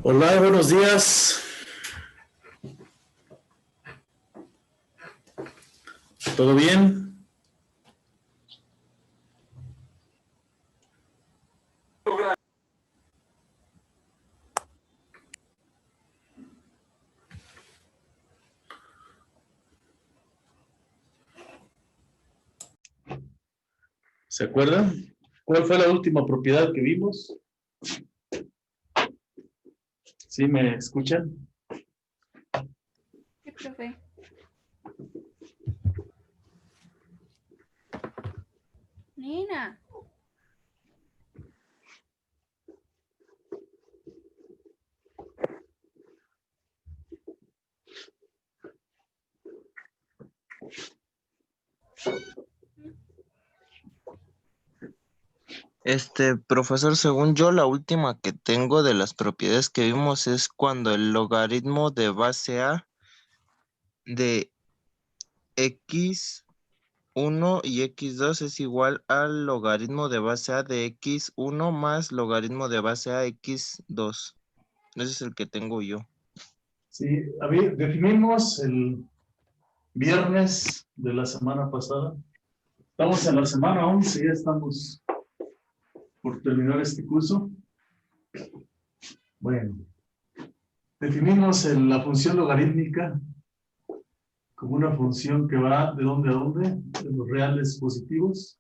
Hola, buenos días. ¿Todo bien? ¿Se acuerdan? ¿Cuál fue la última propiedad que vimos? ¿Sí me escuchan? Sí, profe. Nina. Profesor, según yo, la última que tengo de las propiedades que vimos es cuando el logaritmo de base A de x1 y x2 es igual al logaritmo de base A de x1 más logaritmo de base A x2. Ese es el que tengo yo. Sí, a ver, definimos el viernes de la semana pasada. Estamos en la semana 11, ya estamos por terminar este curso. Bueno, definimos la función logarítmica como una función que va de dónde a dónde, de los reales positivos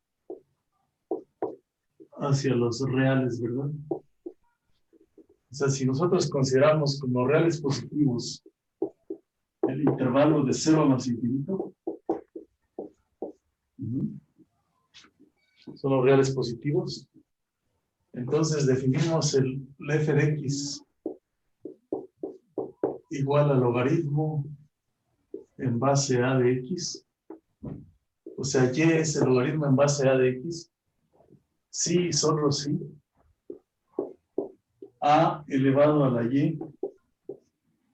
hacia los reales, ¿verdad? O sea, si nosotros consideramos como reales positivos el intervalo de 0 más infinito, son los reales positivos, entonces definimos el f de x igual al logaritmo en base a de x, o sea, y es el logaritmo en base a de x, sí, solo sí, a elevado a la y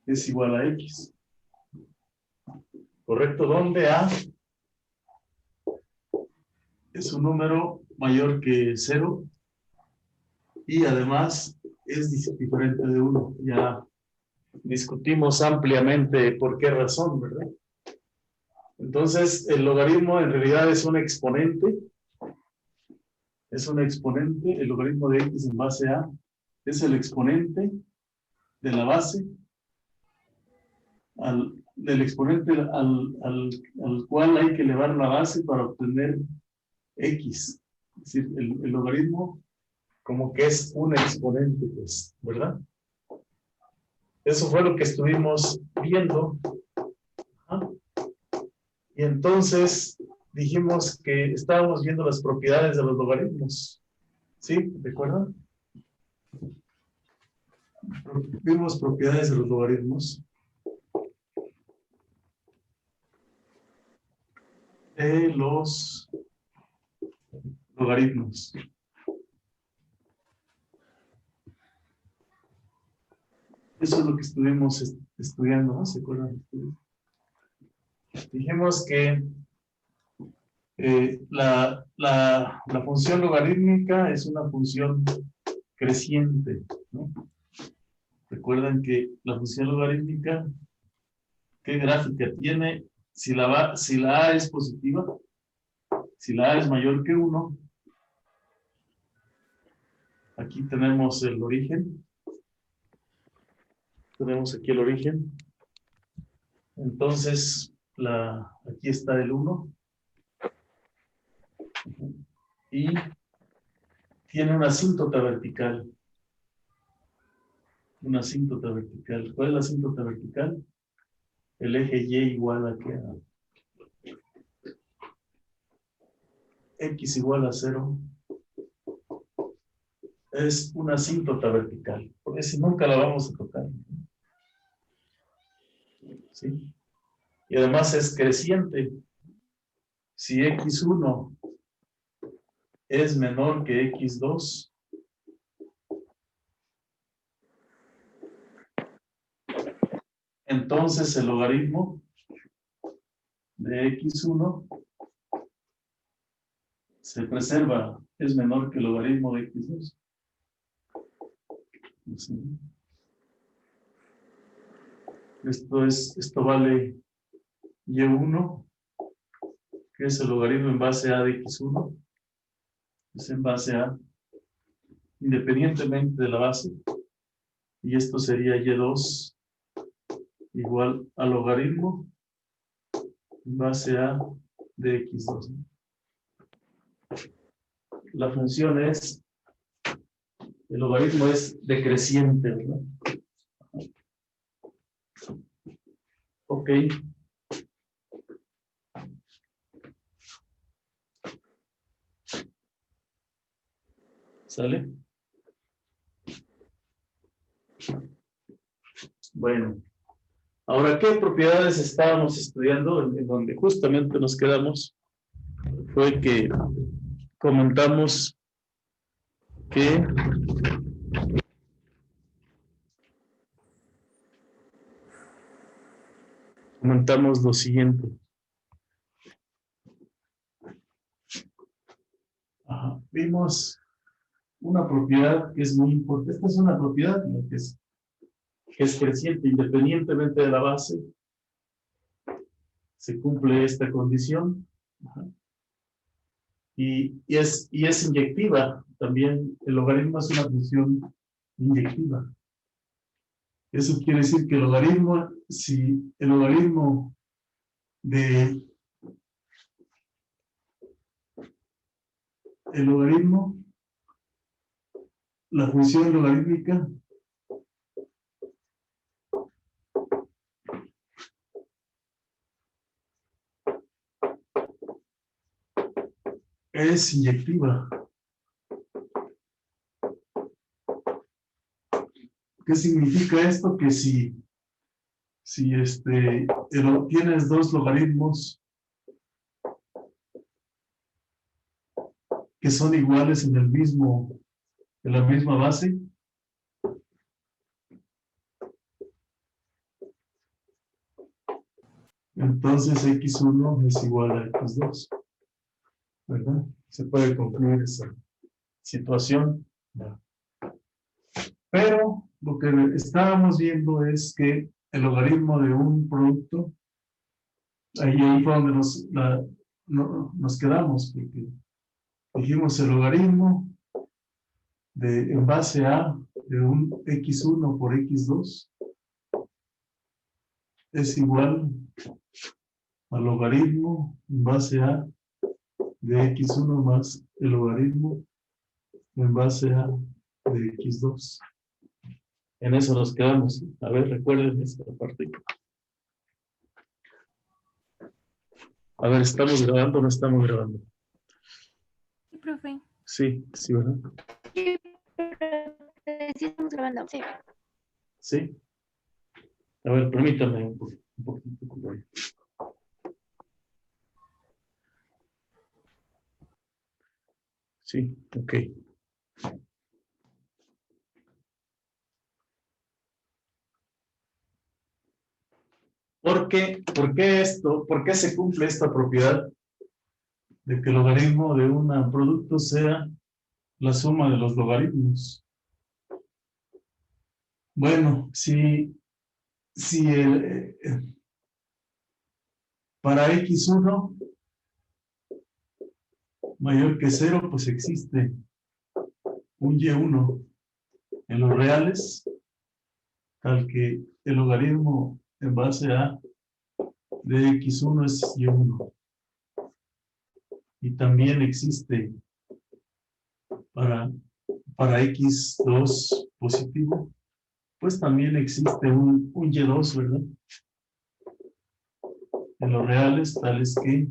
es igual a x. ¿Correcto? Donde a es un número mayor que 0 y además es diferente de 1. Ya discutimos ampliamente por qué razón, ¿verdad? Entonces, el logaritmo en realidad es un exponente. Es un exponente, el logaritmo de x en base a es el exponente de la base del exponente al cual hay que elevar la base para obtener x. Es decir, el logaritmo como que es un exponente, pues, ¿verdad? Eso fue lo que estuvimos viendo. ¿Ah? Y entonces dijimos que estábamos viendo las propiedades de los logaritmos. ¿Sí? ¿Recuerdan? Vimos propiedades de los logaritmos. De los logaritmos. Eso es lo que estuvimos estudiando, ¿no? ¿Se acuerdan? Dijimos que la función logarítmica es una función creciente, ¿no? Recuerden que la función logarítmica, ¿qué gráfica tiene? Si la A es positiva, si la A es mayor que 1, aquí tenemos el origen. Tenemos aquí el origen. Entonces, aquí está el 1. Y tiene una asíntota vertical. Una asíntota vertical. ¿Cuál es la asíntota vertical? El eje Y igual a ¿qué? X igual a 0. Es una asíntota vertical. Porque si nunca la vamos a tocar. ¿Sí? Y además es creciente. Si X1 es menor que X2, entonces el logaritmo de x1 se preserva, es menor que el logaritmo de x2. Así. Esto vale y1, que es el logaritmo en base a de x1, es en base a, independientemente de la base, y esto sería y2 igual al logaritmo en base a de x2. La función es, el logaritmo es decreciente, ¿verdad? Ok. ¿Sale? Bueno. Ahora, ¿qué propiedades estábamos estudiando? En donde justamente nos quedamos fue que comentamos que lo siguiente. Ajá. Vimos una propiedad que es muy importante. Esta es una propiedad, ¿no?, que es creciente independientemente de la base. Se cumple esta condición. Ajá. Y es inyectiva. También el logaritmo es una función inyectiva. Eso quiere decir que el logaritmo, si el logaritmo de la función logarítmica es inyectiva. ¿Qué significa esto? Que si tienes dos logaritmos que son iguales en la misma base, entonces x1 es igual a x2, ¿verdad? Se puede concluir esa situación. Pero lo que estábamos viendo es que el logaritmo de un producto, ahí fue donde nos quedamos, porque dijimos el logaritmo en base a de un x1 por x2 es igual al logaritmo en base a de x1 más el logaritmo en base a de x2. En eso nos quedamos. A ver, recuerden esta parte. A ver, ¿estamos grabando o no estamos grabando? Sí, profe. Sí, sí, ¿verdad? Sí, sí estamos grabando. Sí. Sí. A ver, permítame un poquito. Sí, ok. ¿Por qué esto? ¿Por qué se cumple esta propiedad de que el logaritmo de un producto sea la suma de los logaritmos? Bueno, si para x1 mayor que 0, pues existe un y1 en los reales, tal que el logaritmo en base a de x1 es y1. Y también existe para x2 positivo, pues también existe un y2, ¿verdad? En los reales, tales que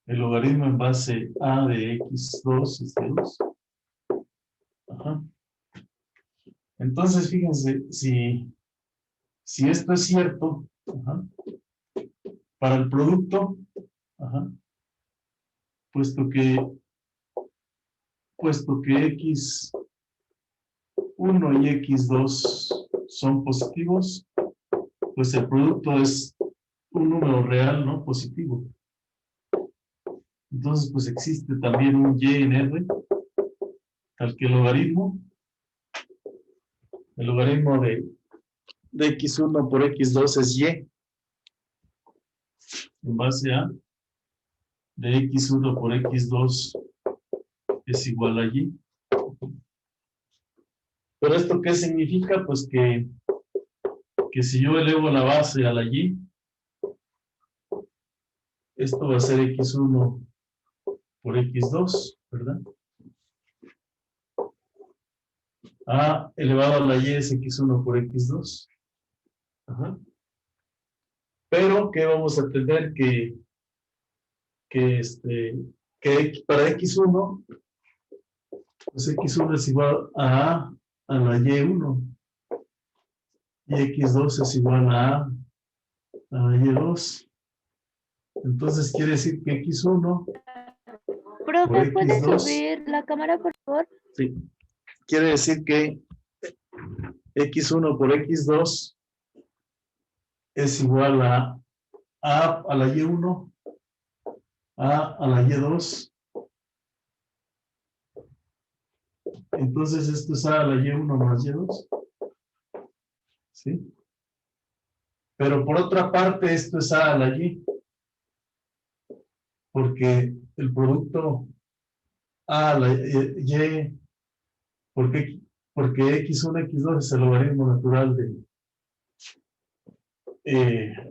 el logaritmo en base a de x2 es y2. Ajá. Entonces, fíjense, si esto es cierto, ajá, para el producto, ajá, puesto que x1 y x2 son positivos, pues el producto es un número real, ¿no? Positivo. Entonces, pues existe también un y en R, tal que el logaritmo de x1 por x2 es y, en base a de x1 por x2 es igual a y. ¿Pero esto qué significa? Pues que si yo elevo la base a la y, esto va a ser x1 por x2, ¿verdad? A elevado a la y es x1 por x2. Ajá. Pero que vamos a tener que para x1, pues x1 es igual a la y1 y x2 es igual a la y2. Entonces quiere decir que x1 por Profe, ¿puede x2, subir la cámara, por favor? sí, quiere decir que x1 por x2 es igual a la y1, a la y2. Entonces esto es a la y1 más y2. ¿Sí? Pero por otra parte esto es a la y, porque el producto a la y, porque x1, x2 es el logaritmo natural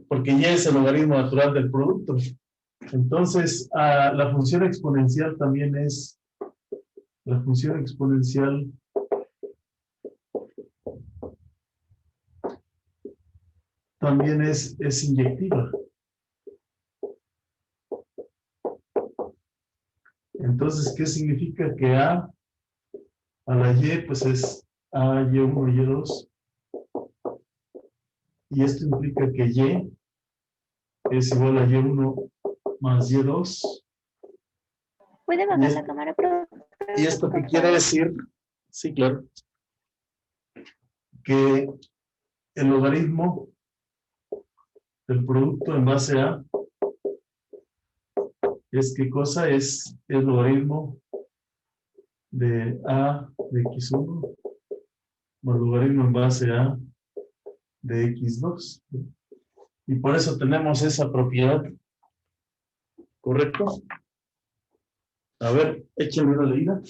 porque y es el logaritmo natural del producto. Entonces, la función exponencial también es, la función exponencial también es inyectiva. Entonces, ¿qué significa? Que a la y, pues es a y1, y2. Y esto implica que y es igual a y1 más y2. ¿Puede bajar la cámara, profe? ¿Y esto qué Por quiere favor. decir? Sí, claro. Que el logaritmo del producto en base a es qué cosa es el logaritmo de a de x1 más logaritmo en base a de x2. Y por eso tenemos esa propiedad. ¿Correcto? A ver, échenme una leída.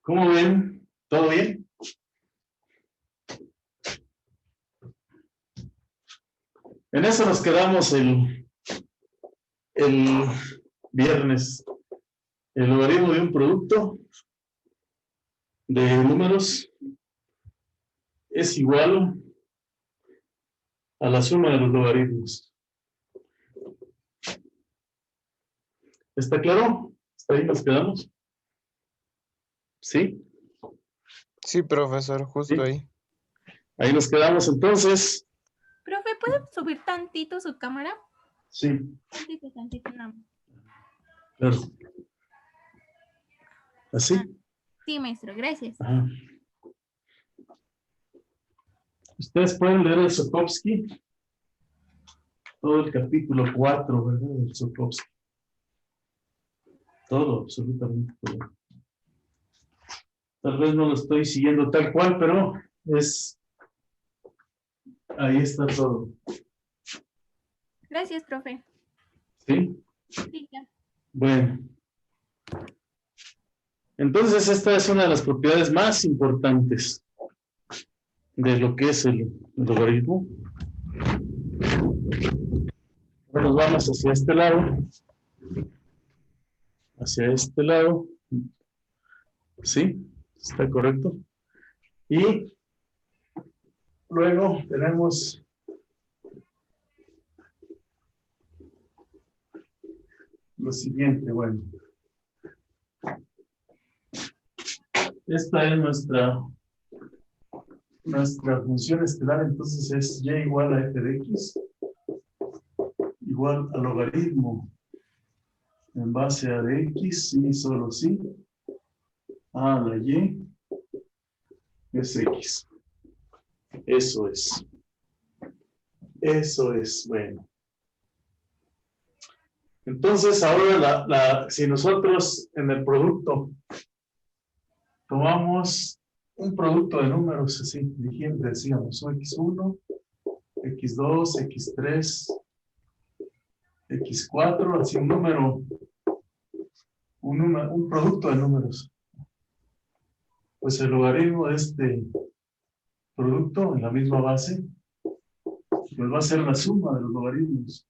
¿Cómo ven? ¿Todo bien? En eso nos quedamos el viernes. El logaritmo de un producto de números es igual a la suma de los logaritmos. ¿Está claro? ¿Hasta ahí nos quedamos? ¿Sí? Sí, profesor, justo Sí. ahí. Ahí nos quedamos entonces. Profe, ¿puede subir tantito su cámara? Sí, Tantito, nada más. claro. ¿Así? Sí, maestro, gracias. Ajá. Ustedes pueden leer el Zukovsky, todo el capítulo 4, ¿verdad? Del Zukovsky. Todo, absolutamente todo. Tal vez no lo estoy siguiendo tal cual, pero ahí está todo. Gracias, profe. ¿Sí? Sí, ya. Bueno. Entonces, esta es una de las propiedades más importantes de lo que es el logaritmo. Ahora nos vamos hacia este lado. Hacia este lado. ¿Sí? ¿Está correcto? Y luego tenemos lo siguiente, bueno. Esta es nuestra función estelar, entonces es y igual a f de x, igual al logaritmo en base a de x, sí, solo sí, a la y es x. Eso es. Eso es, bueno. Entonces, ahora si nosotros en el producto tomamos un producto de números así, decíamos x1, x2, x3, x4, así un producto de números. Pues el logaritmo de este producto en la misma base, pues va a ser la suma de los logaritmos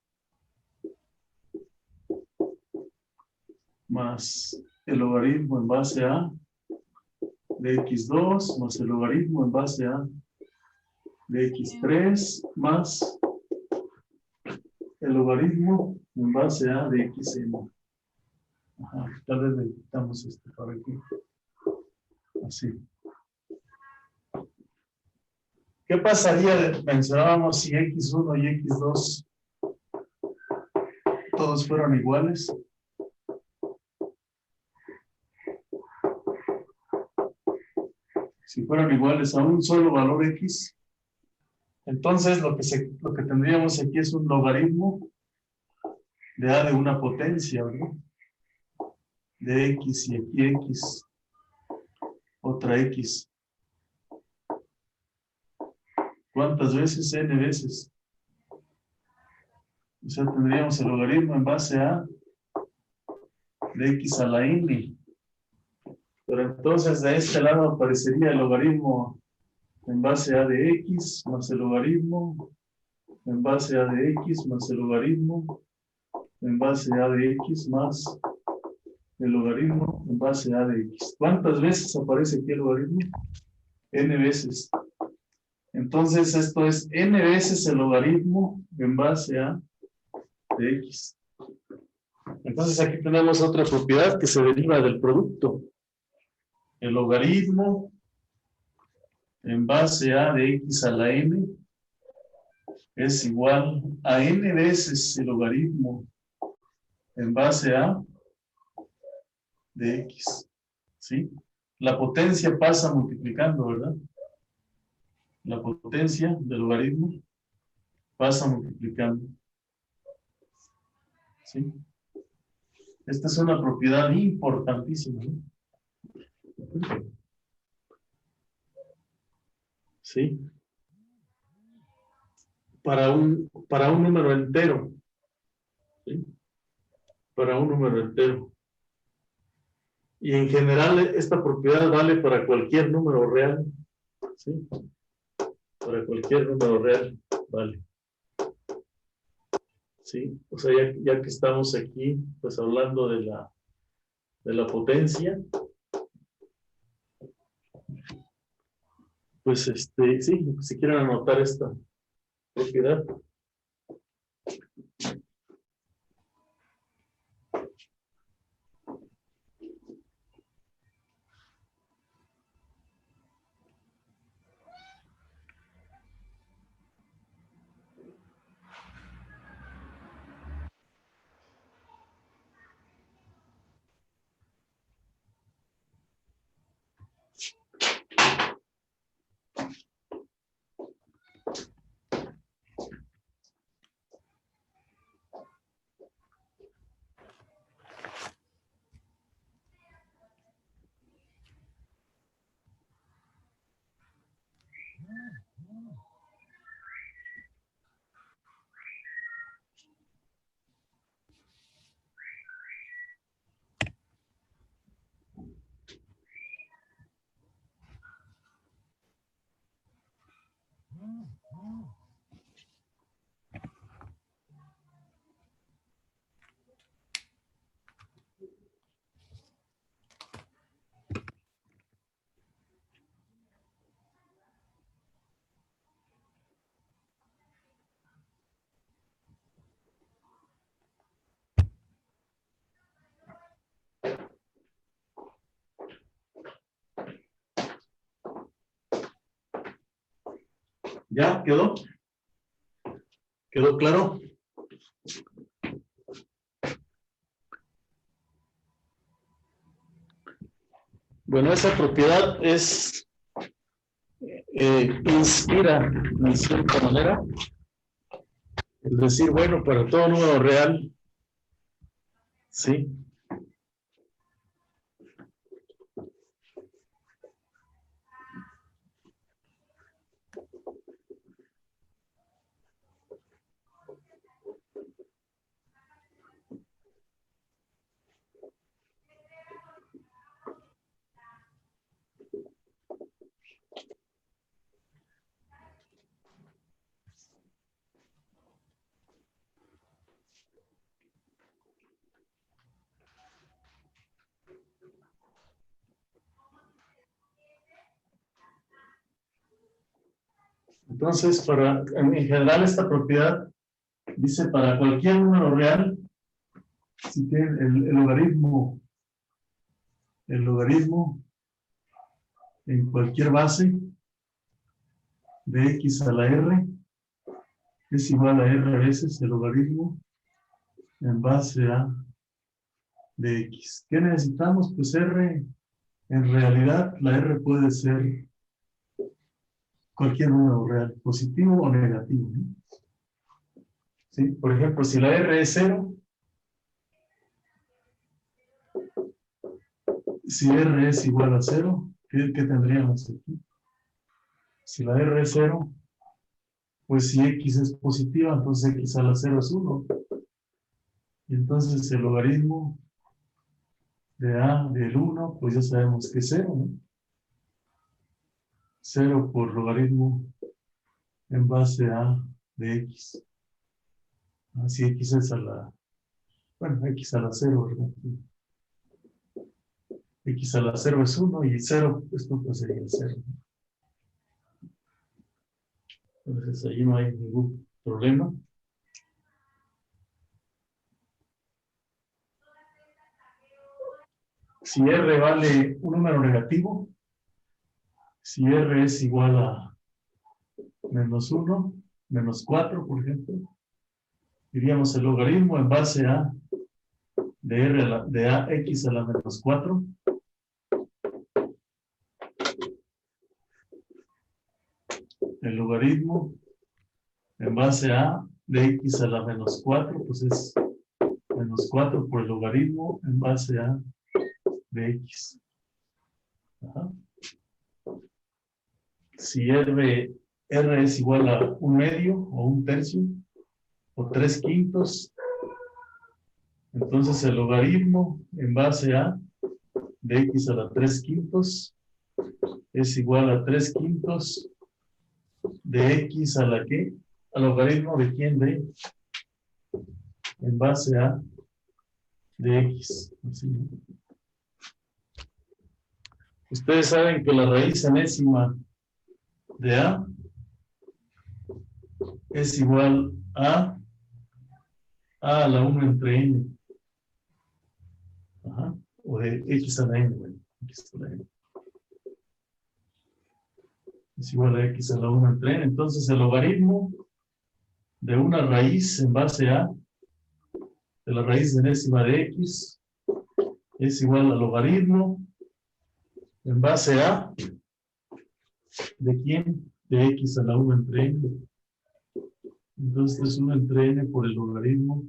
más el logaritmo en base a de x2 más el logaritmo en base a de x3 más el logaritmo en base a de xn. Ajá, tal vez le quitamos este para aquí. Así. ¿Qué pasaría? Mencionábamos si x1 y x2 todos fueran iguales. Si fueran iguales a un solo valor x, entonces lo que tendríamos aquí es un logaritmo de a de una potencia, ¿verdad? De x y aquí x, otra x. ¿Cuántas veces? N veces. O sea, tendríamos el logaritmo en base a de x a la n. Pero entonces de este lado aparecería el logaritmo en base a de x más el logaritmo en base a de x más el logaritmo en base a de x más el logaritmo en base a de x. ¿Cuántas veces aparece aquí el logaritmo? N veces. Entonces esto es n veces el logaritmo en base a de x. Entonces aquí tenemos otra propiedad que se deriva del producto. El logaritmo en base a de x a la n es igual a n veces el logaritmo en base a de x. ¿Sí? La potencia pasa multiplicando, ¿verdad? La potencia del logaritmo pasa multiplicando. ¿Sí? Esta es una propiedad importantísima, ¿no? ¿Sí? Para un número entero. ¿Sí? Para un número entero. Y en general esta propiedad vale para cualquier número real. ¿Sí? Para cualquier número real vale. ¿Sí? O sea, ya que estamos aquí, pues hablando de la potencia, pues sí, si quieren anotar esta propiedad. ¿Ya? ¿Quedó? ¿Quedó claro? Bueno, esa propiedad es inspira en cierta manera, es decir, bueno, para todo número real, sí. Entonces, en general esta propiedad dice para cualquier número real, si tiene el logaritmo en cualquier base de x a la r es igual a r veces el logaritmo en base a de x. ¿Qué necesitamos? Pues r, en realidad la r puede ser cualquier número real, positivo o negativo, ¿no? ¿Sí? Por ejemplo, si la r es 0, si r es igual a 0, ¿qué tendríamos aquí? Si la r es 0, pues si x es positiva, entonces x a la 0 es 1. Y entonces el logaritmo de a del 1, pues ya sabemos que es 0, ¿no? 0 por logaritmo en base a de x. Así x es a la, bueno, x a la 0, ¿verdad? X a la 0 es 1 y 0, esto pues sería el 0. Entonces ahí no hay ningún problema. Si r vale un número negativo, si r es igual a menos 1, menos 4, por ejemplo, diríamos el logaritmo en base a de r a de ax a la menos 4. El logaritmo en base a de x a la menos 4, pues es menos 4 por el logaritmo en base a de x. Ajá. Si r es igual a 1/2 o 1/3 o 3/5, entonces el logaritmo en base a de x a la 3/5 es igual a 3/5 de x a la que, al logaritmo de quién, de en base a de x. Así. Ustedes saben que la raíz enésima de a es igual a la 1 entre n. Ajá. O de x a la n, bueno, x a la n. Es igual a x a la 1 entre n. Entonces el logaritmo de una raíz en base a de la raíz enésima de x es igual al logaritmo en base a ¿de quién? De x a la 1 entre n. Entonces es 1 entre n por el logaritmo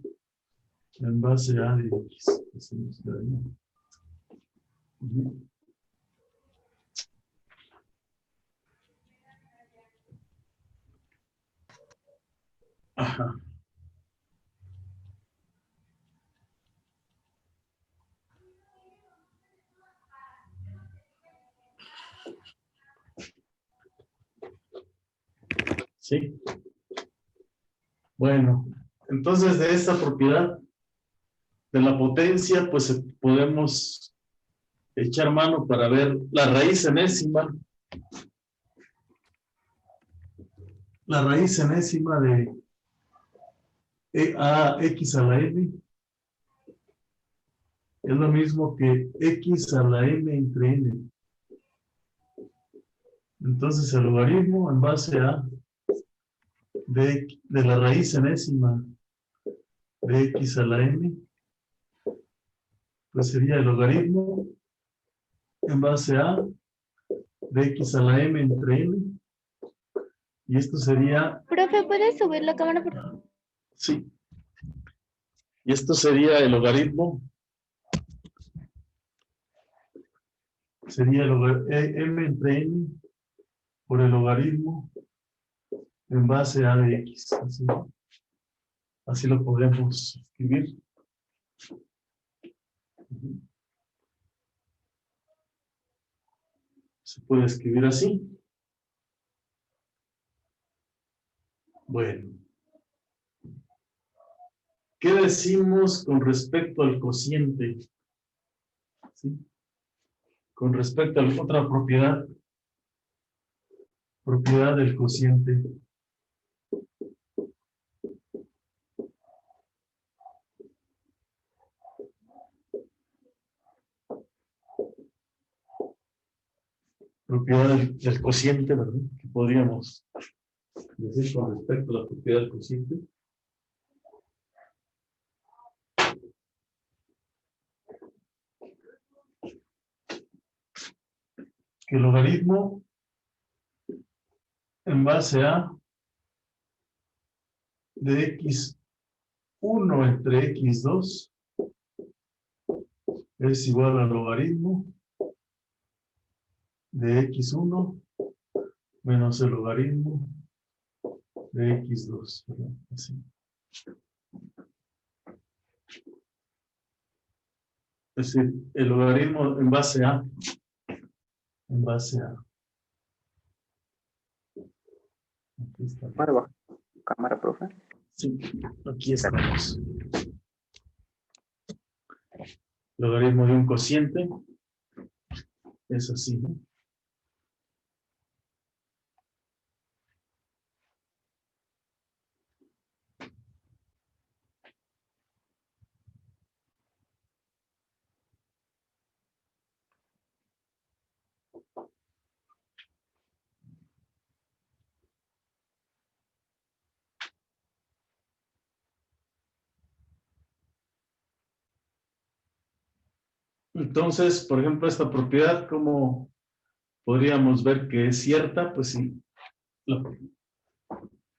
en base a de x. Así nos quedaría. Ajá. Sí. Bueno, entonces de esta propiedad de la potencia, pues podemos echar mano para ver la raíz enésima. La raíz enésima de x a la n es lo mismo que x a la m entre n. Entonces el logaritmo en base a de la raíz enésima de x a la m, pues sería el logaritmo en base a de x a la m entre m, y esto sería, Profe, ¿puedes subir la cámara, por favor? sí, y esto sería el logaritmo, sería m entre m por el logaritmo en base a de x, así lo podemos escribir. Se puede escribir así. Bueno. ¿Qué decimos con respecto al cociente? ¿Sí? Con respecto a la otra propiedad. Propiedad del cociente. Propiedad del cociente, ¿verdad? Que podríamos decir con respecto a la propiedad del cociente. Que el logaritmo en base a de x1 entre x2 es igual al logaritmo de x1 menos el logaritmo de x2, ¿verdad? Así. Es decir, el logaritmo en base a. Aquí está. Cámara, profe. Sí, aquí estamos. Logaritmo de un cociente es así, ¿no? Entonces, por ejemplo, esta propiedad, ¿cómo podríamos ver que es cierta? Pues sí,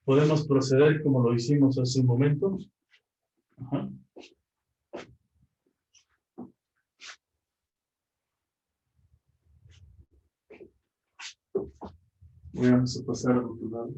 podemos proceder como lo hicimos hace un momento. Ajá. Vamos a pasar al otro lado.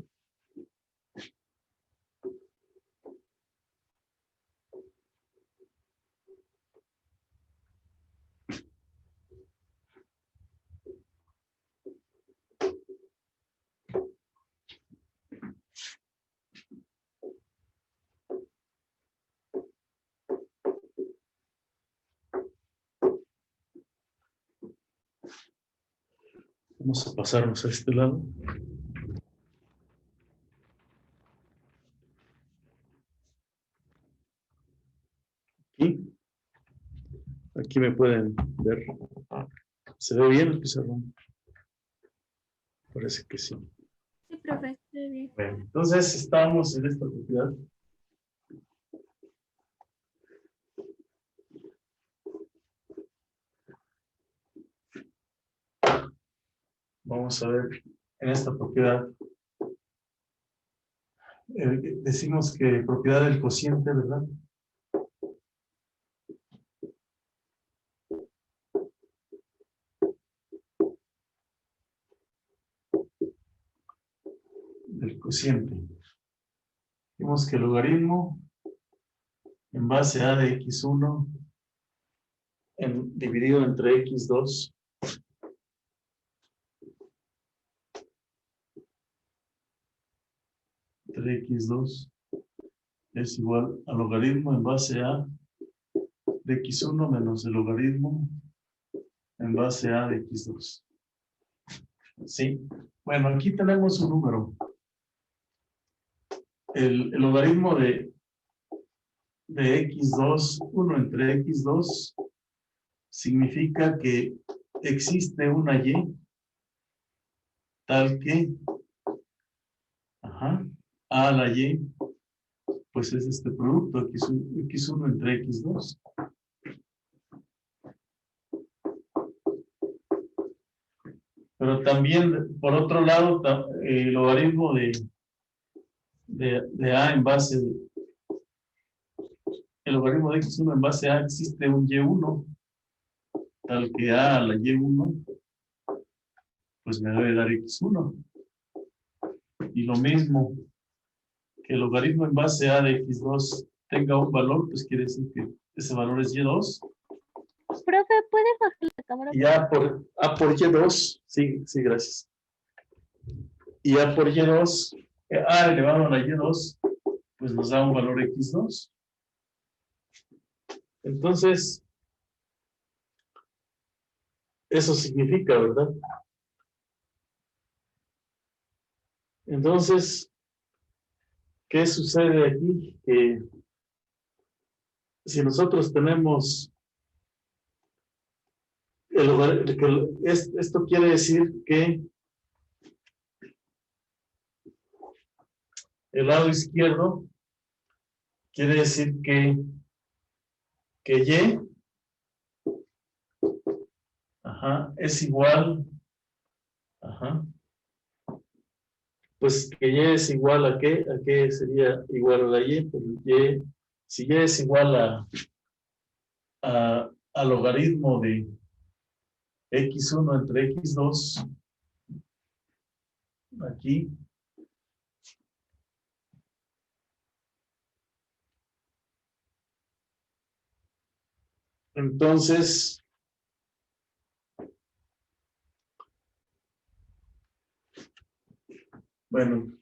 Vamos a pasarnos a este lado. Aquí me pueden ver. ¿Se ve bien el pizarrón? Parece que sí. Sí, profe, muy bien. Bueno, entonces estamos en esta propiedad. Vamos a ver en esta propiedad. Decimos que propiedad del cociente, ¿verdad? Del cociente. Vimos que el logaritmo en base a de x1 dividido entre x2 entre x2 es igual al logaritmo en base a de x1 menos el logaritmo en base a de x2. ¿Sí? Bueno, aquí tenemos un número. El logaritmo de x2, 1 entre x2, significa que existe una y tal que a la y, pues es este producto, x1 entre x2. Pero también, por otro lado, el logaritmo de a en base el logaritmo de x1 en base a existe un y1, tal que a la y1, pues me debe dar x1. Y lo mismo, que el logaritmo en base a de x2 tenga un valor, pues quiere decir que ese valor es y2. Profe, ¿puede bajar la cámara? Y a por y2, sí, gracias. Y a por y2, a elevado a la y2, pues nos da un valor x2. Entonces, eso significa, ¿verdad? Entonces, ¿qué sucede aquí? Que si nosotros tenemos esto quiere decir que el lado izquierdo quiere decir que y es igual, pues que y es igual a qué sería igual a la y, pues si y es igual a logaritmo de x1 entre x2, aquí, entonces, bueno,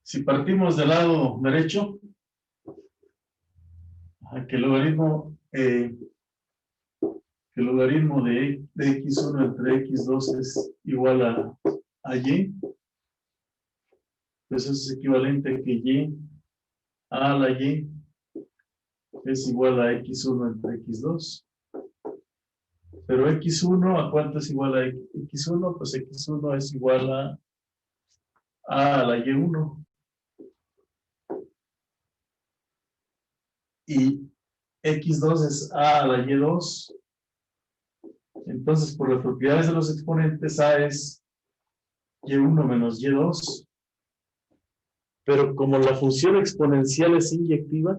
si partimos del lado derecho, que el logaritmo de x1 entre x2 es igual a y, pues eso es equivalente a que y a la y es igual a x1 entre x2. Pero x1, ¿a cuánto es igual a x1? Pues x1 es igual a la y1. Y x2 es a la y2. Entonces, por las propiedades de los exponentes, a es y1 menos y2. Pero como la función exponencial es inyectiva,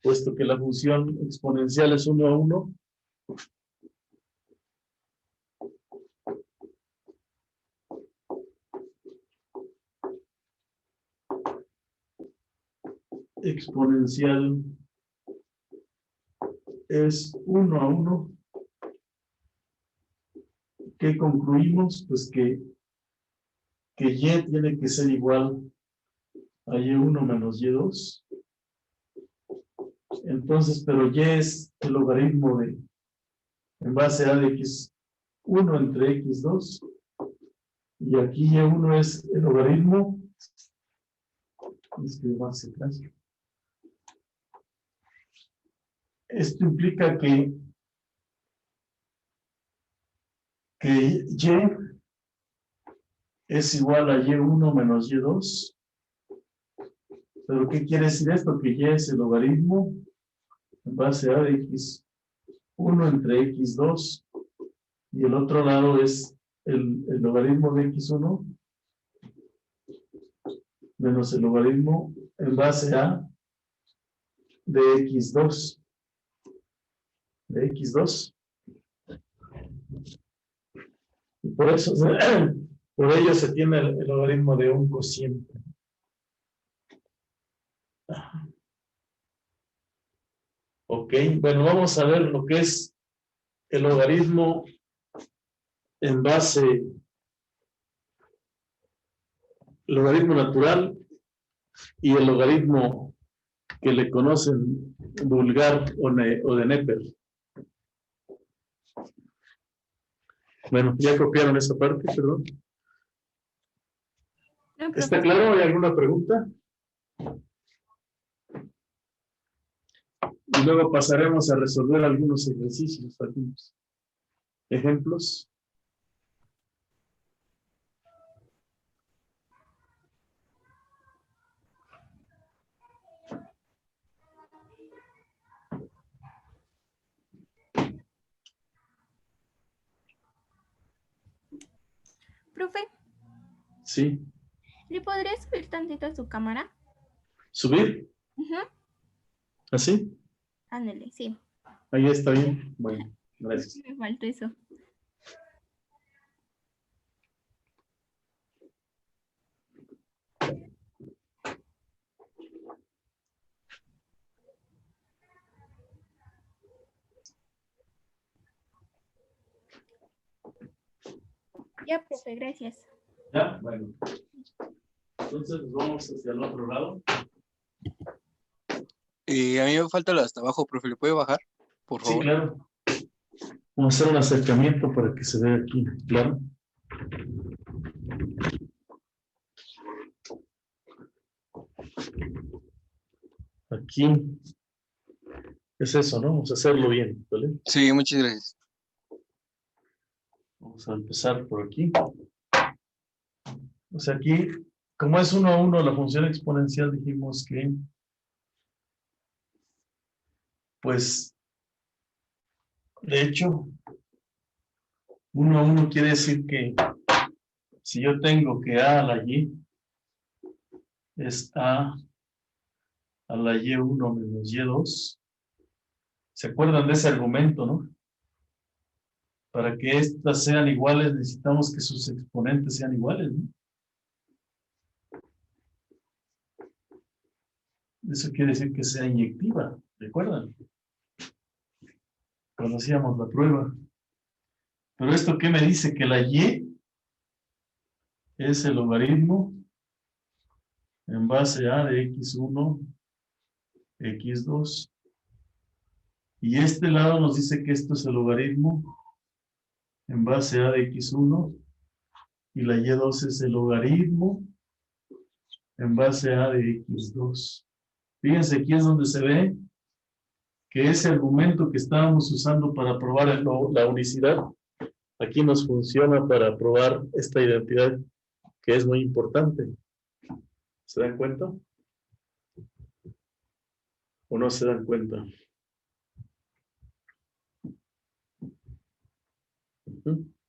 puesto que la función exponencial es 1 a 1, exponencial es 1 a 1, ¿qué concluimos? Pues que y tiene que ser igual a y1 menos y2. Entonces, pero y es el logaritmo en base a de x1 entre x2. Y aquí y1 es el logaritmo. Esto implica que y es igual a y1 menos y2. ¿Pero qué quiere decir esto? Que y es el logaritmo en base a de x1 entre x2 y el otro lado es el logaritmo de x1 menos el logaritmo en base a de x2. Y por eso, por ello se tiene el logaritmo de un cociente. Ok, bueno, vamos a ver lo que es el logaritmo en base, el logaritmo natural y el logaritmo que le conocen vulgar o de Neper. Bueno, ya copiaron esa parte, perdón. No, ¿Está profe. claro? ¿Hay alguna pregunta? Y luego pasaremos a resolver algunos ejercicios, algunos ejemplos. Sí. ¿Le podría subir tantito a su cámara? ¿Subir? Ujú. ¿Así? Ándale, sí. Ahí está bien. Bueno, gracias. Me faltó eso. Ya, profe, gracias. Ya, bueno. Entonces nos vamos hacia el otro lado. A mí me falta la de hasta abajo, profe. ¿Le puede bajar? Por Sí, favor. claro. Vamos a hacer un acercamiento para que se vea aquí, claro. Aquí es eso, ¿no? Vamos a hacerlo bien, ¿vale? Sí, muchas gracias. Vamos a empezar por aquí. O sea, aquí, como es 1 a 1 la función exponencial, dijimos que, pues, de hecho, 1 a 1 quiere decir que si yo tengo que A a la Y es A a la Y1 menos Y2, ¿se acuerdan de ese argumento, no? Para que estas sean iguales, necesitamos que sus exponentes sean iguales, ¿no? Eso quiere decir que sea inyectiva, ¿recuerdan? Conocíamos la prueba. Pero esto, ¿qué me dice? Que la Y es el logaritmo en base a de x1, x2. Y este lado nos dice que esto es el logaritmo en base a de x1 y la y2 es el logaritmo en base a de x2. Fíjense, aquí es donde se ve que ese argumento que estábamos usando para probar la unicidad, aquí nos funciona para probar esta identidad que es muy importante. ¿Se dan cuenta? ¿O no se dan cuenta? ¿Mm?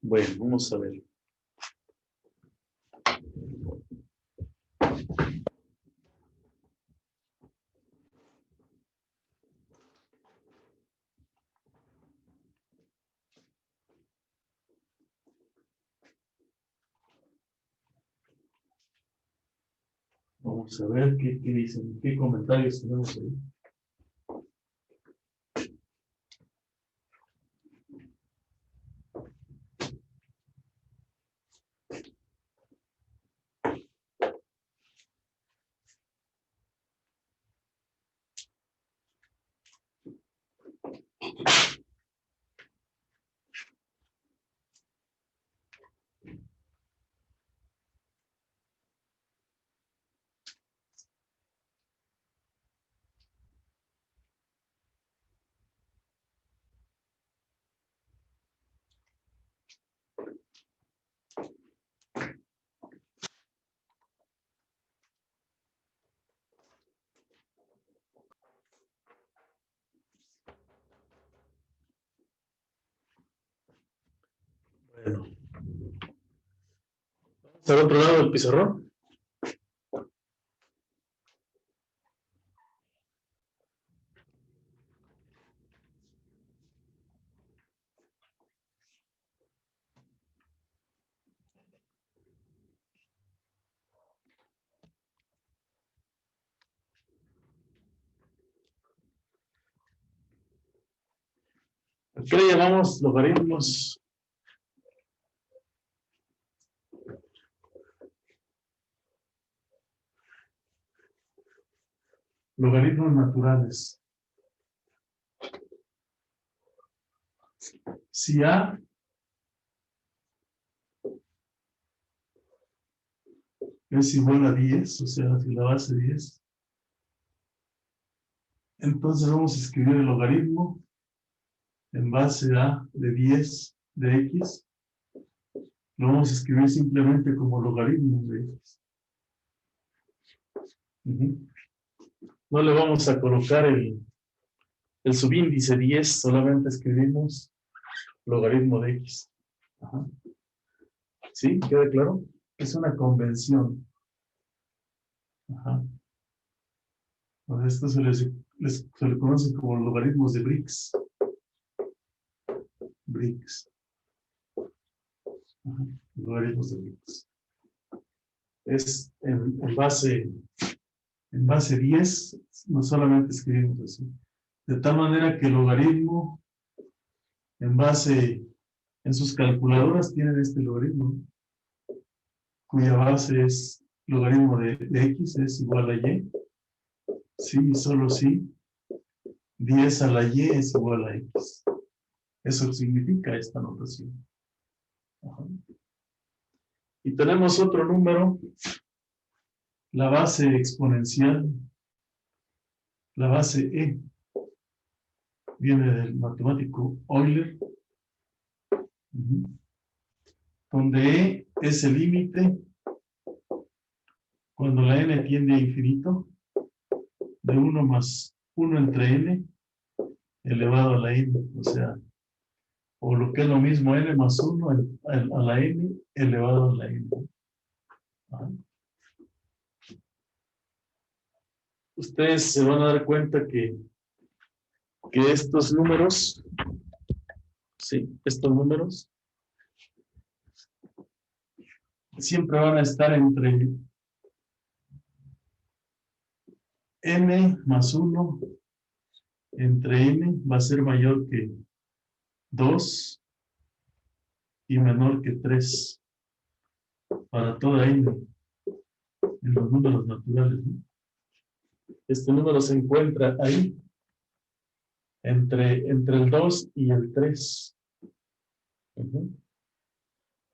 Bueno, vamos a ver. Vamos a ver qué dicen, qué comentarios tenemos ahí. Bueno. Vamos al otro lado del pizarrón. ¿A qué le llamamos logaritmos? Logaritmos naturales. Si A es igual a 10, o sea, si la base 10, entonces vamos a escribir el logaritmo en base a de 10 de x. Lo vamos a escribir simplemente como logaritmo de x. No le vamos a colocar el subíndice 10, solamente escribimos logaritmo de x. Ajá. ¿Sí? ¿Queda claro? Es una convención. Ajá. Pues esto se le conoce como logaritmos de Briggs. Briggs. Ajá. Logaritmos de Briggs. Es en base 10, no solamente escribimos así. De tal manera que el logaritmo en sus calculadoras tienen este logaritmo, cuya base es logaritmo de x es igual a y. Sí, solo sí. 10 a la y es igual a x. Eso significa esta notación. Ajá. Y tenemos otro número, la base exponencial, la base e, viene del matemático Euler, donde e es el límite cuando la n tiende a infinito, de 1 más 1 entre n elevado a la n, o sea, o lo que es lo mismo, n más 1 a la n elevado a la n. Ajá. Ustedes se van a dar cuenta que estos números, sí, estos números, siempre van a estar entre n más 1 entre n va a ser mayor que 2 y menor que 3 para toda n en los números naturales, ¿no? Este número se encuentra ahí entre el 2 y el 3.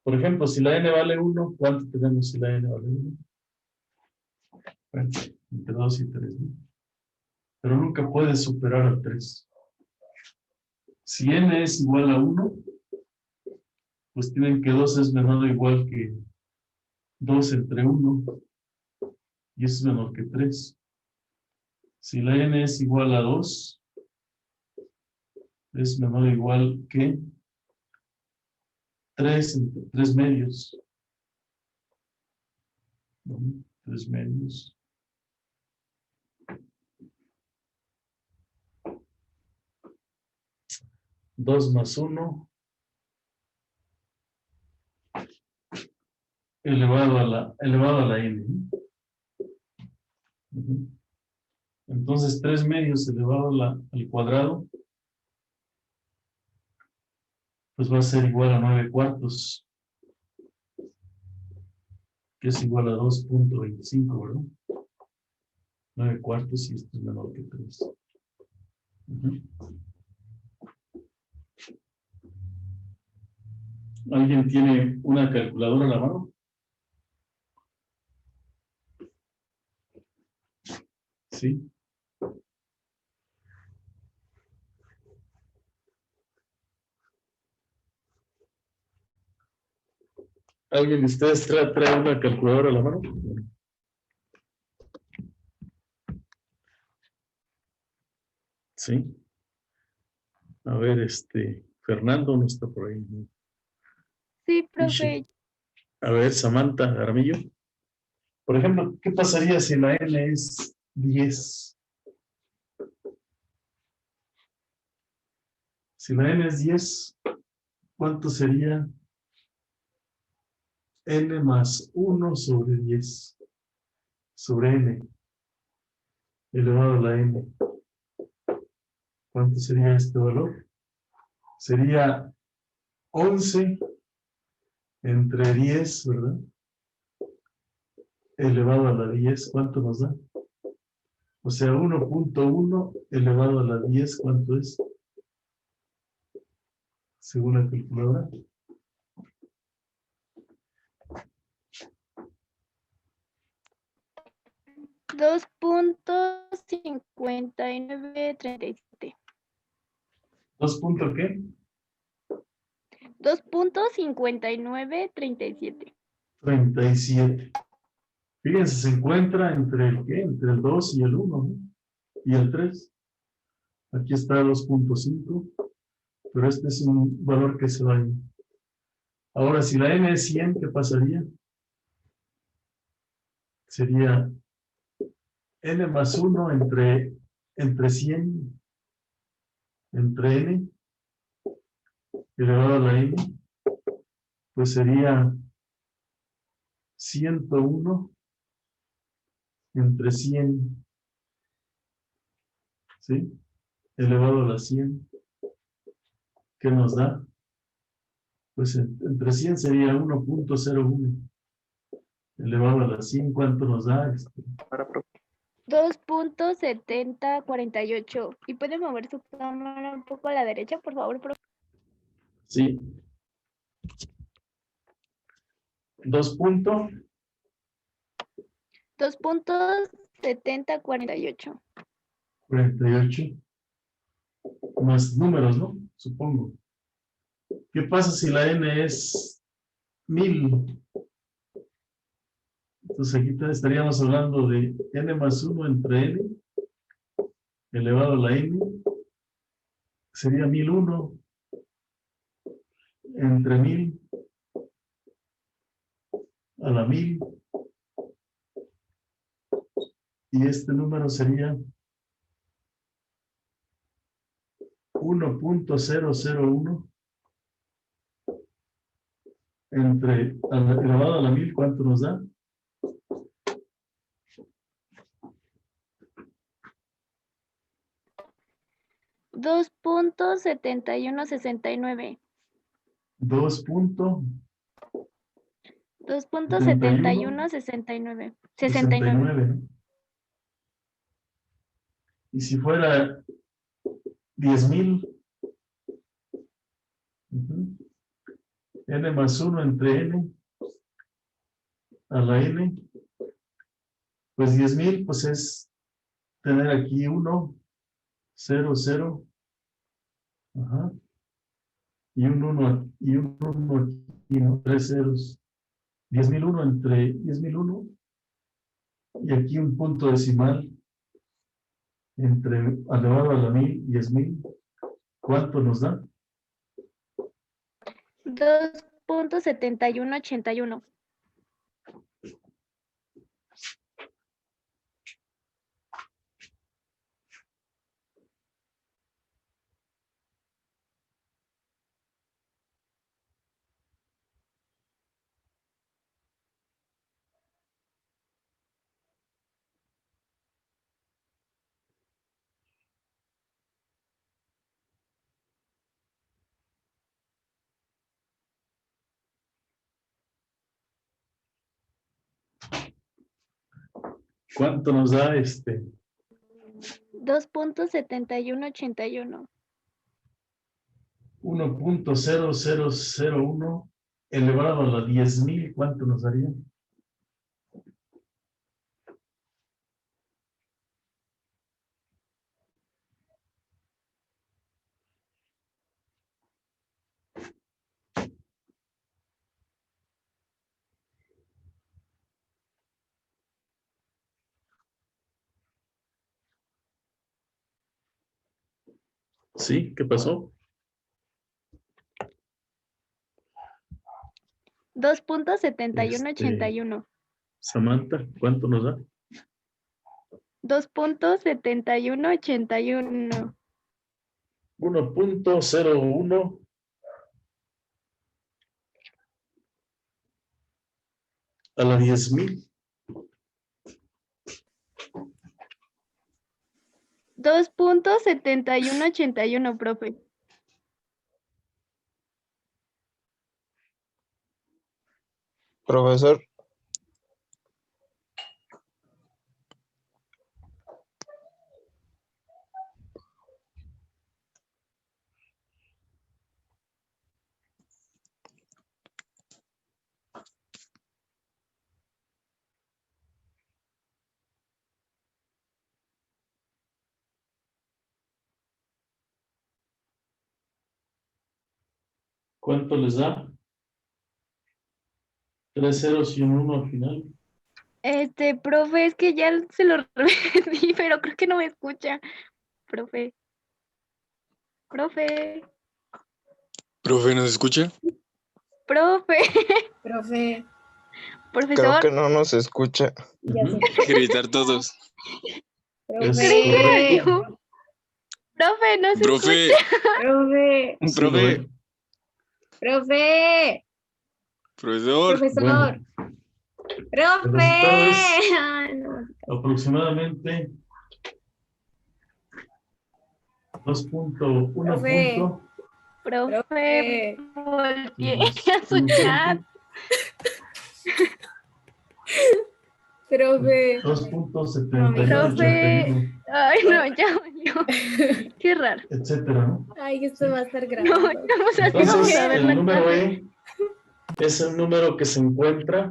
Por ejemplo, si la n vale 1, ¿cuánto tenemos si la n vale 1? Bueno, entre 2 y 3, ¿no? Pero nunca puede superar al 3. Si n es igual a 1, pues tienen que 2 es menor o igual que 2 entre 1, y eso es menor que 3. Si la n es igual a 2, es menor o igual que 3 entre 3 medios. 3 medios. Dos más 1 elevado a la n. Entonces 3 medios elevado al cuadrado, pues va a ser igual a 9 cuartos, que es igual a 2.25, ¿verdad? 9 cuartos y esto es menor que 3. ¿Alguien tiene una calculadora a la mano? Sí. ¿Alguien de ustedes trae una calculadora a la mano? Sí. A ver, Fernando no está por ahí, ¿no? Sí, profe. A ver, Samantha Aramillo. Por ejemplo, ¿qué pasaría si la n es 10? Si la n es 10, ¿cuánto sería n más 1 sobre 10? Sobre n elevado a la n. ¿Cuánto sería este valor? Sería 11 entre 10, ¿verdad? Elevado a la 10, ¿cuánto nos da? O sea, 1.1 elevado a la 10, ¿cuánto es? Según la calculadora. 2.5937. ¿2 punto qué? 2.5937. 37. Fíjense, se encuentra entre el ¿qué? Entre el 2 y el 1, ¿no? y el 3. Aquí está 2.5, pero este es un valor que se va a ir. Ahora, si la n es 100, ¿qué pasaría? Sería n más 1 entre 100, entre n, elevado a la n, pues sería 101 entre 100, ¿sí? Elevado a la 100. ¿Qué nos da? Pues entre 100 sería 1.01 elevado a la 100. ¿Cuánto nos da? Cámara, profe. 2.7048. ¿Y puede mover su cámara un poco a la derecha, por favor, profe? Sí. 2.7048. 2.7048. Más números, ¿no? Supongo. ¿Qué pasa si la n es 1000? Entonces aquí estaríamos hablando de n más 1 entre n elevado a la n. Sería 1001 entre 1000 a la 1000. Y este número sería 1.001 elevado a la 1000. ¿Cuánto nos da? 2.7169. 2.7169. 69. Y si fuera 10,000, n más 1 entre n a la n, pues 10,000, pues es tener aquí 1, 0, 0, ajá, y un 1 aquí, ¿no? 3 ceros. 10,001 entre 10,001, y aquí un punto decimal entre elevado a la 1000 y 10,000. ¿Cuánto nos da? 2.7181. ¿Cuánto nos da 2.7181. 1.0001 elevado a la 10,000? ¿Cuánto nos daría? ¿Sí? ¿Qué pasó? 2.7181. Samantha, ¿cuánto nos da? 2.7181. 1.01 a la 10,000. 2.7181, profe. Profesor, ¿Cuánto les da? 3 ceros y un 1 al final. Profe, es que ya se lo repetí, pero creo que no me escucha. Profe. Profe. Profe, ¿nos escucha? Profe. Profe, Creo Profesor. que no nos escucha. ya se Ujú. Gritar todos. Es Creí que era correcto. yo. Profe, no se Profe, escucha. profe, Sí, profe, lo es. profe, profesor. profesor, Bueno, el profe. resultado es Ay, no. aproximadamente 2.1 Profe. punto. Profe, Profe, volteé Menos a su un chat. punto, profe, 2.7181, Ay, no, ya valió. Qué raro. etcétera, ¿no? ay, esto va a estar No, grabado. estamos así, vamos Entonces, a ver el la número clase. E es el número que se encuentra,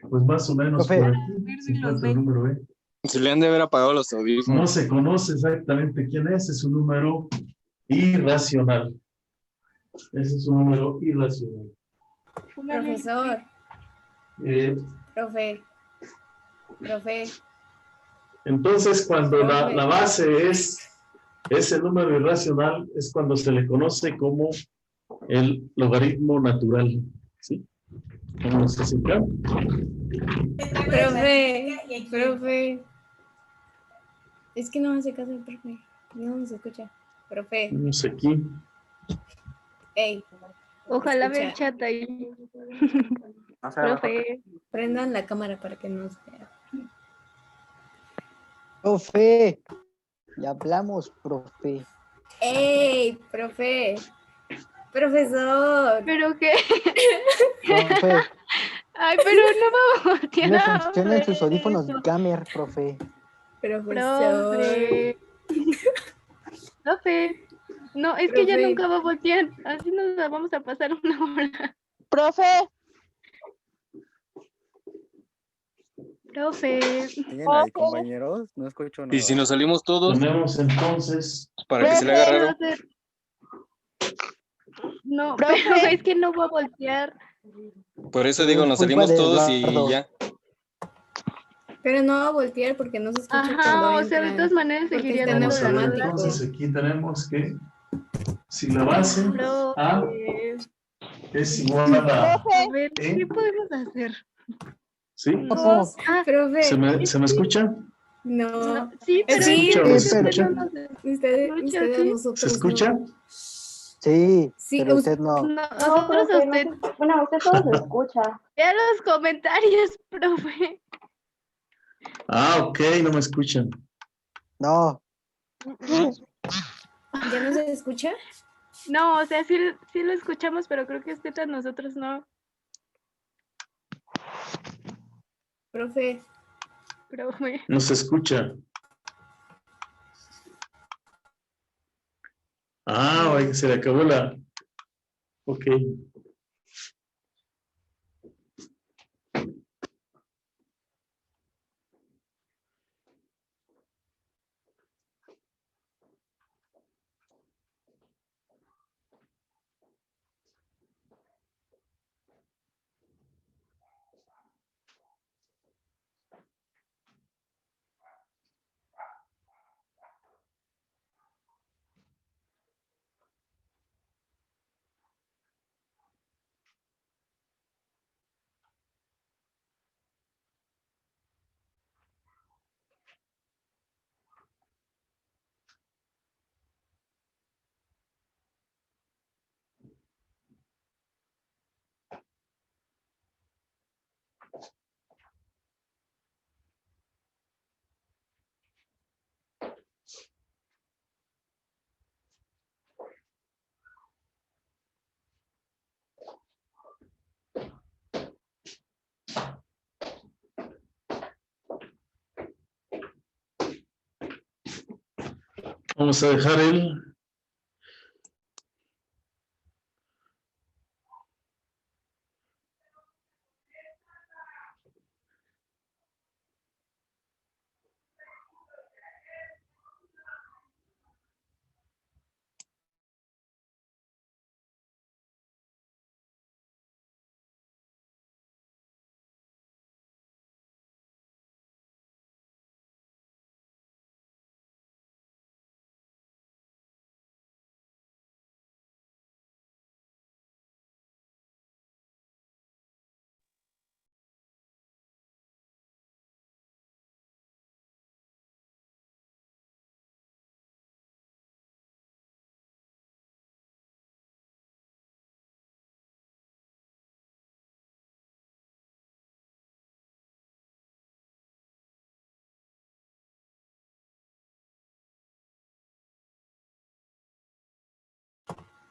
pues más o menos Profe. por aquí, se encuentra el número E. Se le han de haber apagado los No audífonos. se conoce exactamente quién es un número irracional. Ese es un número irracional. Profesor, Eh, profe, profe, entonces, cuando la Profe. base es ese número irracional, es cuando se le conoce como el logaritmo natural. ¿Sí? Vamos a acercar. profe. Es que no hace caso el profe. No se escucha. Profe, Vamos aquí. hey, Ojalá escucha. vea el chat ahí. No se va, Profe. Prendan la cámara para que nos vea. Profe, ya hablamos, profe. ¡Ey, profe! ¡Profesor! ¿Pero qué? Profe, Ay, pero no vamos a voltear no a funcionan sus ver audífonos eso. gamer, profe. ¡Profesor! Profe. Profe. No, es que ya Profe. nunca va a voltear. Así nos la vamos a pasar una hora. Profe, Profe. ¿Siguen ahí, compañeros? No escucho nada. Y si nos salimos todos, Tenemos entonces, para que se le haga Profe. raro. No, Profe. pero es que no va a voltear. Por eso Todo digo, es nos culpa salimos de todos y Eduardo. ya. Pero no va a voltear porque no se escucha cuando Ajá, o sea, de entran. todas maneras Porque seguiría está en dando vamos a ver, la automático. entonces aquí tenemos que si la base A Profe. es igual a Profe, A ver, E, ¿qué podemos hacer? ¿sí? Ojo. Ah, Profe, ¿Se me escucha? no. sí, pero Sí, es que ¿Se usted escucha? no nos Ustedes escucha, a ¿sí? nosotros ¿Se escucha? no. Sí, Sí, pero usted no. Nosotros a usted. Bueno, usted todo se escucha. Vea los comentarios, profe. Ah, ok, no me escuchan. No, ¿Ya no se escucha? No, o sea, sí, sí lo escuchamos, pero creo que usted a nosotros no. Profe, Profe. No se escucha. Ah, oye, se le acabó la. Ok. Vamos a dejar el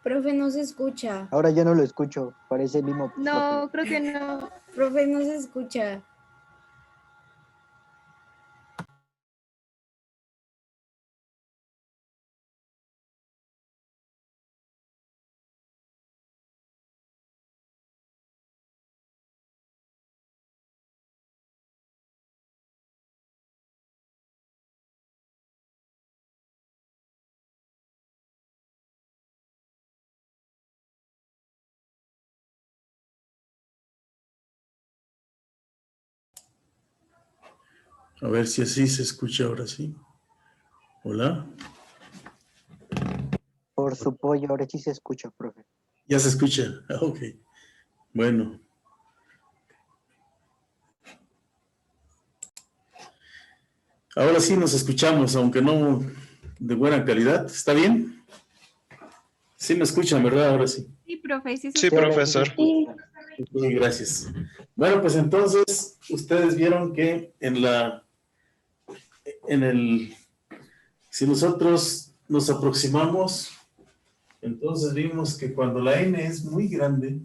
Profe, no se escucha. Ahora ya no lo escucho. Parece el mismo. No, creo que no. Profe, no se escucha. A ver si así se escucha ahora sí. Hola. Por su pollo, ahora sí se escucha, profe. Ya se escucha. Ah, ok. Bueno. Ahora sí nos escuchamos, aunque no de buena calidad. ¿Está bien? Sí me escuchan, ¿verdad? Ahora sí. Sí, profe, sí se Sí, escucha. profesor. Sí. Bien, gracias. Bueno, pues entonces ustedes vieron que si nosotros nos aproximamos, entonces vimos que cuando la n es muy grande,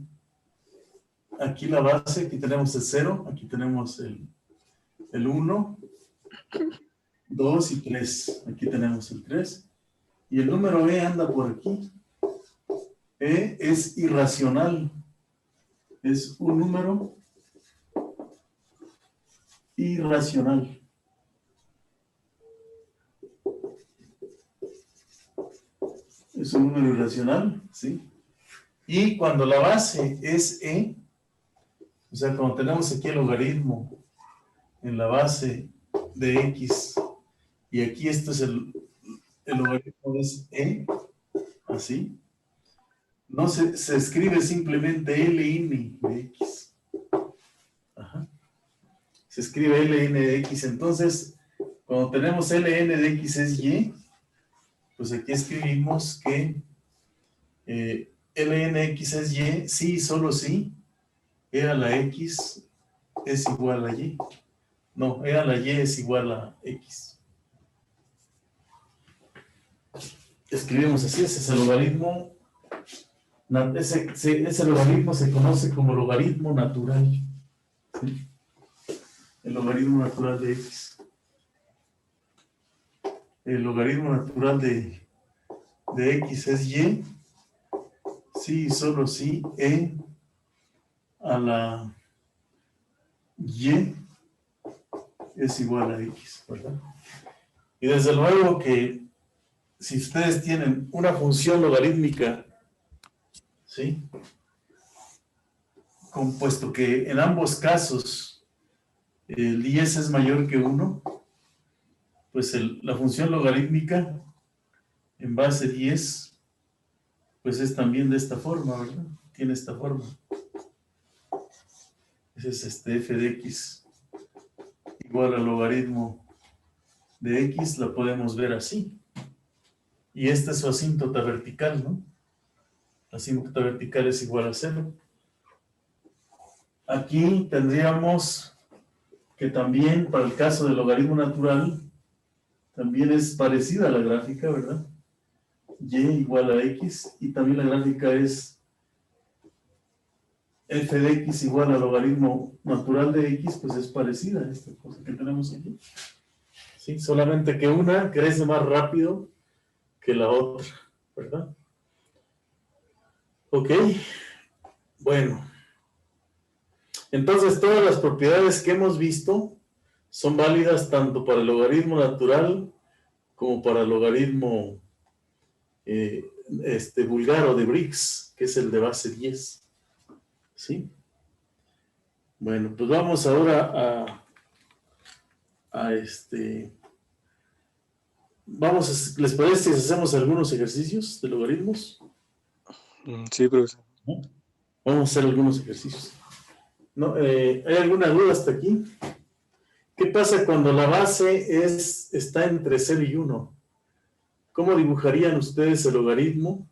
aquí la base, aquí tenemos el 0, aquí tenemos el 1, 2 y 3. Aquí tenemos el 3. Y el número e anda por aquí. E es irracional. Es un número irracional. Es un número irracional, ¿sí? Y cuando la base es e, o sea, cuando tenemos aquí el logaritmo en la base de x, y aquí esto es el logaritmo es e, así, no se escribe simplemente ln de x. Ajá. Se escribe ln de x, entonces, cuando tenemos ln de x es y, pues aquí escribimos que lnx es y, sí y solo sí, e a la x es igual a y. No, e a la y es igual a x. Escribimos así, ese es el logaritmo. Ese logaritmo se conoce como logaritmo natural. ¿Sí? El logaritmo natural de x. El logaritmo natural de x es y. Sí, solo sí, e a la y es igual a x, ¿verdad? Y desde luego que si ustedes tienen una función logarítmica, ¿sí? Compuesto que en ambos casos el 10 es mayor que 1, pues la función logarítmica en base 10, pues es también de esta forma, ¿verdad? Tiene esta forma. Ese es f de x igual al logaritmo de x, la podemos ver así. Y esta es su asíntota vertical, ¿no? La asíntota vertical es igual a 0. Aquí tendríamos que también, para el caso del logaritmo natural, también es parecida a la gráfica, ¿verdad? Y igual a x, y también la gráfica es f de x igual al logaritmo natural de x, pues es parecida a esta cosa que tenemos aquí. ¿Sí? Solamente que una crece más rápido que la otra, ¿verdad? Ok, bueno. Entonces todas las propiedades que hemos visto son válidas tanto para el logaritmo natural como para el logaritmo vulgar o de Briggs, que es el de base 10. ¿Sí? Bueno, pues vamos ahora ¿les parece si hacemos algunos ejercicios de logaritmos? Sí, profesor. Vamos a hacer algunos ejercicios. ¿No? ¿Hay alguna duda hasta aquí? ¿Qué pasa cuando la base está entre 0 y 1? ¿Cómo dibujarían ustedes el logaritmo?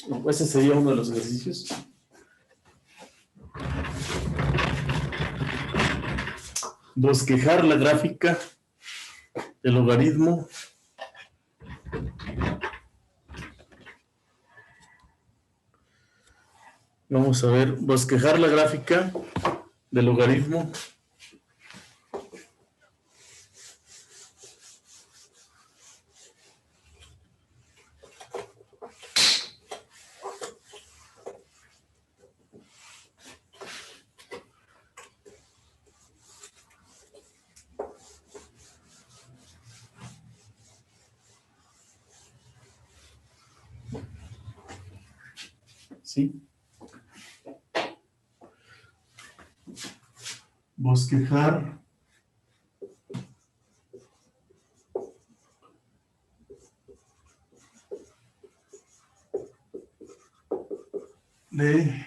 No, ese sería uno de los ejercicios. Bosquejar la gráfica del logaritmo Vamos a ver, bosquejar la gráfica del logaritmo. ¿Sí? Bosquejar de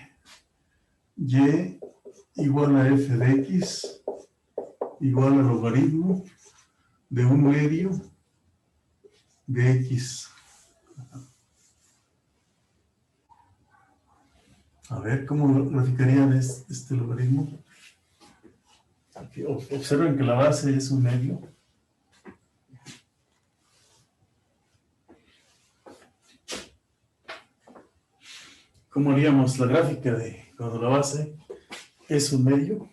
y igual a f de x igual al logaritmo de 1/2 de x. A ver, ¿cómo graficarían este logaritmo? Aquí, observen que la base es 1/2. ¿Cómo haríamos la gráfica de cuando la base es 1/2?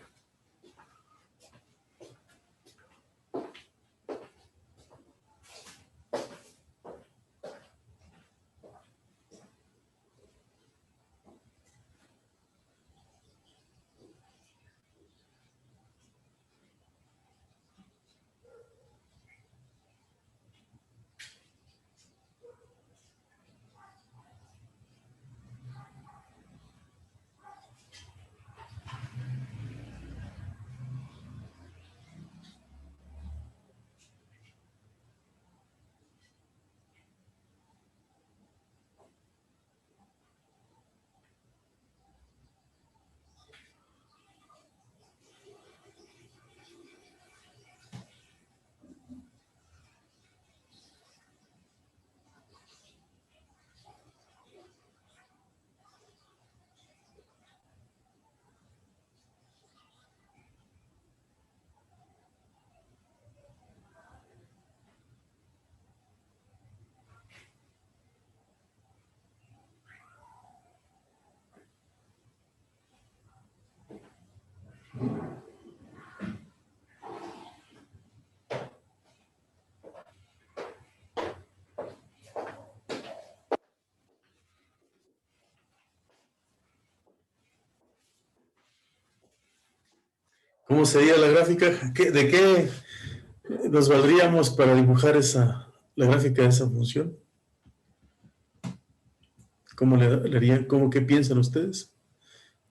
¿Cómo sería la gráfica? ¿De qué nos valdríamos para dibujar la gráfica de esa función? ¿Cómo le harían? ¿Qué piensan ustedes?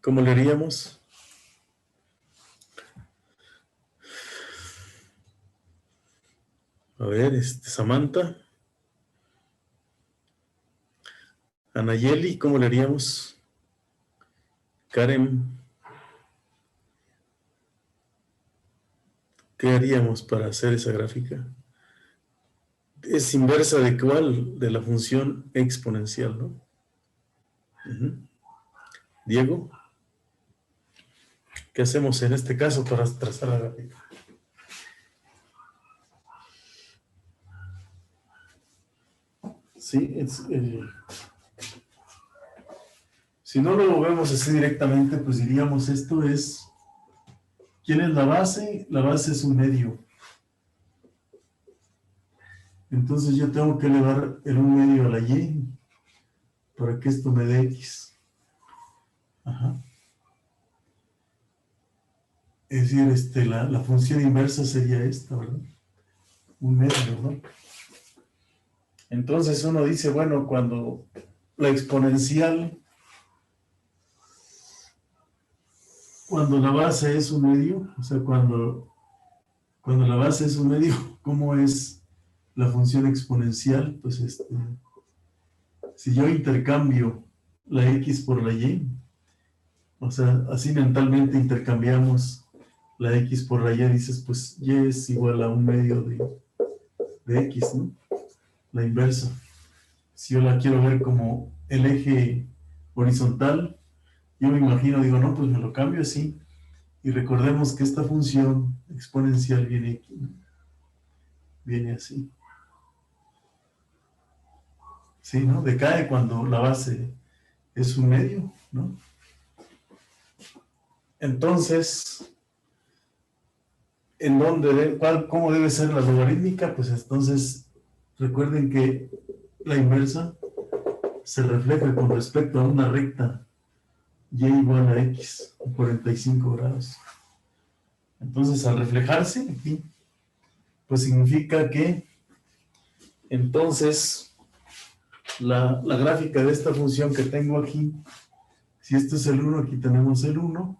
¿Cómo le haríamos? A ver, Samantha. Anayeli, ¿cómo le haríamos? Karen. ¿Qué haríamos para hacer esa gráfica? Es inversa de cuál? De la función exponencial, ¿no? Diego, ¿qué hacemos en este caso para trazar la gráfica? Sí, si no lo vemos así directamente, pues diríamos esto es, ¿quién es la base? La base es 1/2. Entonces yo tengo que elevar el 1/2 a la y para que esto me dé x. Ajá. Es decir, la función inversa sería esta, ¿verdad? 1/2, ¿no? Entonces uno dice, bueno, cuando la exponencial, cuando la base es 1/2, o sea, cuando la base es 1/2, ¿cómo es la función exponencial? Pues si yo intercambio la x por la y, o sea, así mentalmente intercambiamos la x por la y, dices, pues y es igual a 1/2 de x, ¿no? La inversa. Si yo la quiero ver como el eje horizontal, yo me imagino, digo, no, pues me lo cambio así. Y recordemos que esta función exponencial viene aquí, ¿no? Viene así. Sí, ¿no? Decae cuando la base es 1/2, ¿no? Entonces, ¿cómo debe ser la logarítmica? Pues entonces, recuerden que la inversa se refleja con respecto a una recta y igual a x, 45 grados. Entonces, al reflejarse aquí, pues significa que entonces la gráfica de esta función que tengo aquí, si este es el 1, aquí tenemos el 1.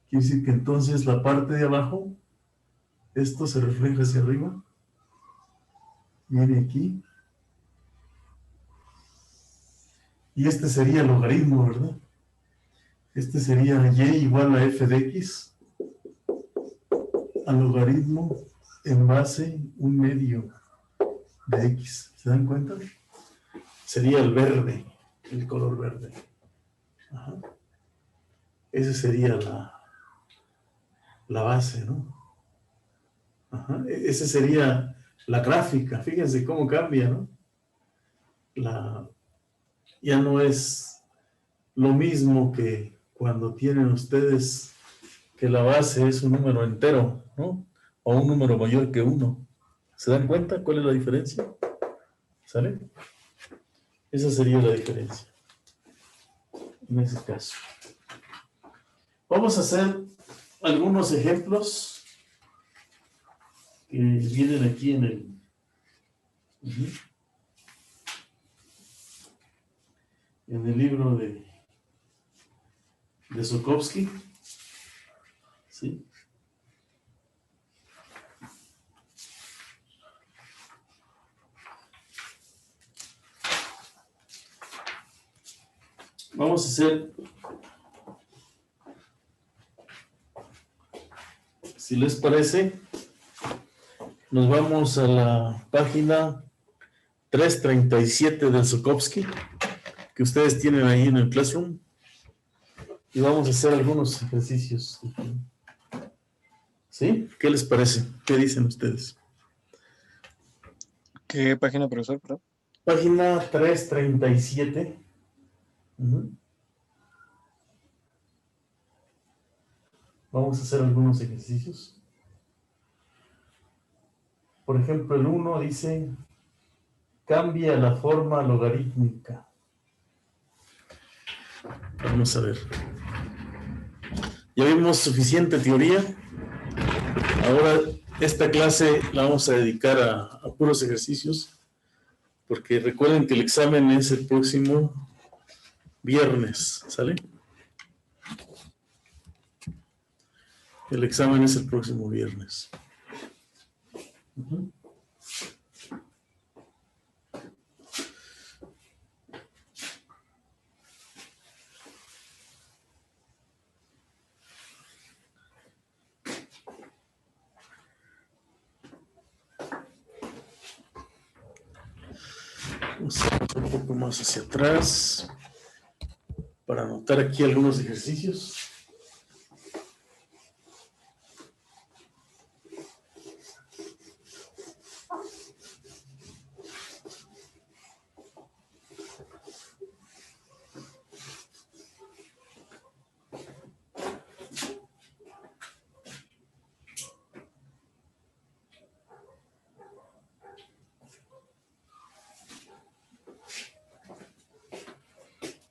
Quiere decir que entonces la parte de abajo, esto se refleja hacia arriba, viene aquí, y este sería el logaritmo, ¿verdad? Este sería y igual a f de x, al logaritmo en base 1/2 de x. ¿Se dan cuenta? Sería el verde, el color verde. Ajá. Ese sería la base, ¿no? Ajá. Esa sería la gráfica. Fíjense cómo cambia, ¿no? Ya no es lo mismo que cuando tienen ustedes que la base es un número entero, ¿no? O un número mayor que 1. ¿Se dan cuenta cuál es la diferencia? ¿Sale? Esa sería la diferencia en ese caso. Vamos a hacer algunos ejemplos que vienen aquí en el libro de Zukovsky. ¿Sí? Vamos a hacer, si les parece, nos vamos a la página 337 del Zukovsky, que ustedes tienen ahí en el Classroom, y vamos a hacer algunos ejercicios. ¿Sí? ¿Qué les parece? ¿Qué dicen ustedes? ¿Qué página, profesor? Perdón. Página 337. Vamos a hacer algunos ejercicios. Por ejemplo, el 1 dice, cambia la forma logarítmica. Vamos a ver. Ya vimos suficiente teoría. Ahora esta clase la vamos a dedicar a puros ejercicios, porque recuerden que el examen es el próximo viernes, ¿sale? El examen es el próximo viernes. Vamos a ir un poco más hacia atrás para anotar aquí algunos ejercicios.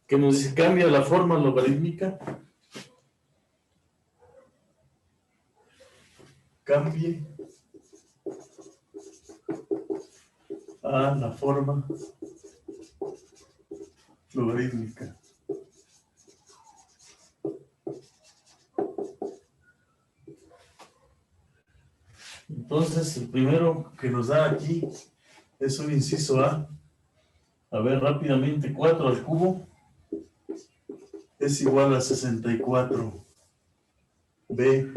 Que nos dice, cambia la forma logarítmica. Cambie a la forma logarítmica. Entonces, el primero que nos da aquí es un inciso A. A ver, rápidamente, 4 al cubo es igual a 64. B.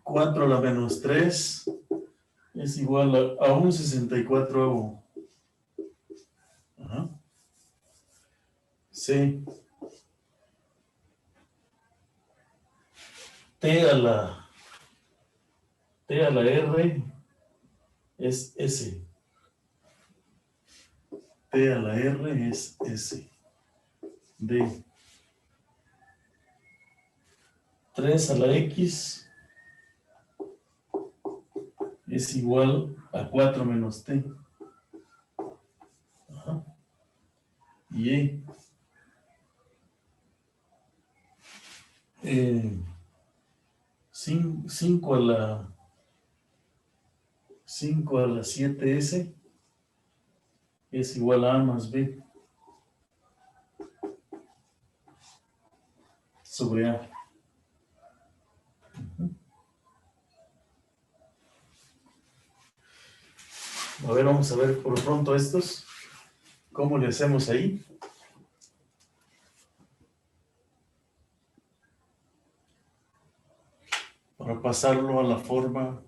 4 a la menos 3 es igual a un 64. Ajá. C. T a la R es S. T a la R es S. de 3 a la X es igual a 4 menos T. Ajá. Y 5 a la 7S es igual a A más B sobre A. A ver, vamos a ver por pronto estos. ¿Cómo le hacemos ahí? Para pasarlo a la forma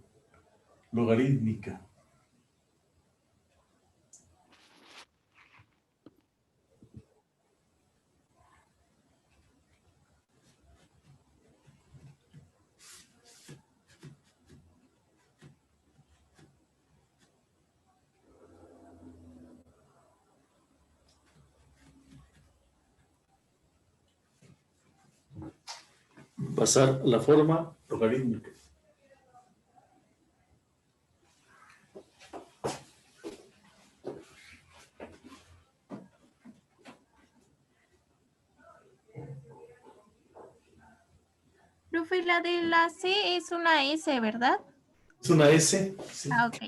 logarítmica. Pasar a la forma logarítmica. Profe, la de la C es una S, ¿verdad? Es una S. Sí, Ah, ok.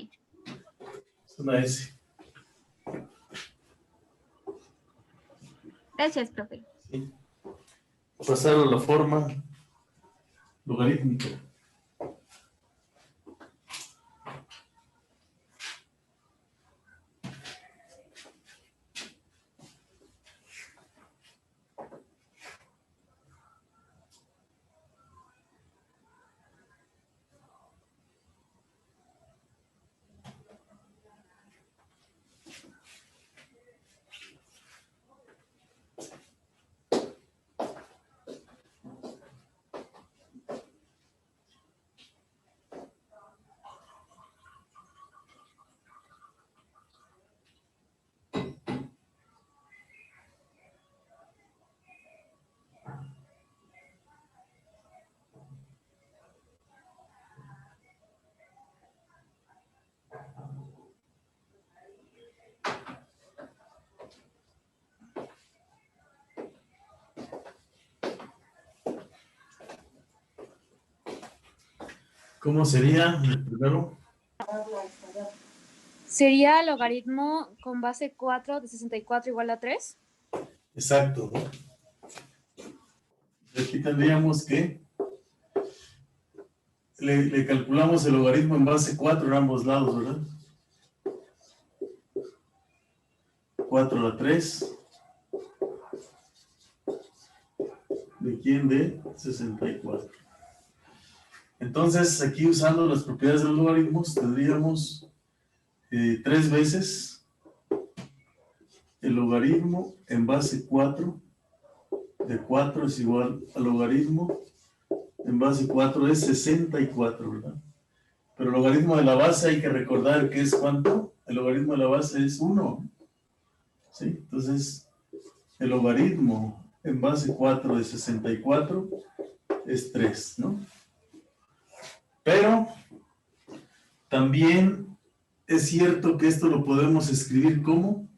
es una S. Gracias, profe. Sí. Pasar a la forma logarítmica. ¿Cómo sería el primero? Sería logaritmo con base 4 de 64 igual a 3. Exacto, ¿no? Aquí tendríamos que le calculamos el logaritmo en base 4 en ambos lados, ¿verdad? 4 a la 3. ¿De quién? De 64. Entonces, aquí usando las propiedades de los logaritmos, tendríamos 3 veces el logaritmo en base 4 de 4 es igual al logaritmo en base 4 es 64, ¿verdad? Pero el logaritmo de la base hay que recordar que es ¿cuánto? El logaritmo de la base es 1. ¿Sí? Entonces, el logaritmo en base 4 de 64 es 3, ¿no? Pero también es cierto que esto lo podemos escribir como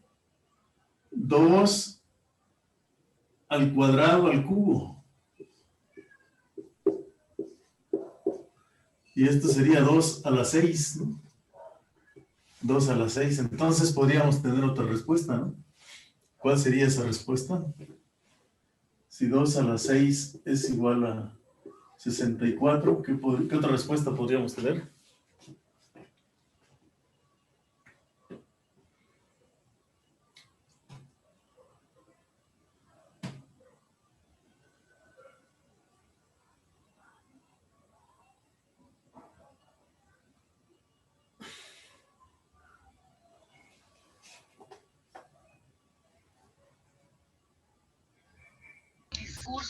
2 al cuadrado al cubo. Y esto sería 2 a la 6, ¿no? 2 a la 6. Entonces podríamos tener otra respuesta, ¿no? ¿Cuál sería esa respuesta? Si 2 a la 6 es igual a 64, ¿qué otra respuesta podríamos tener?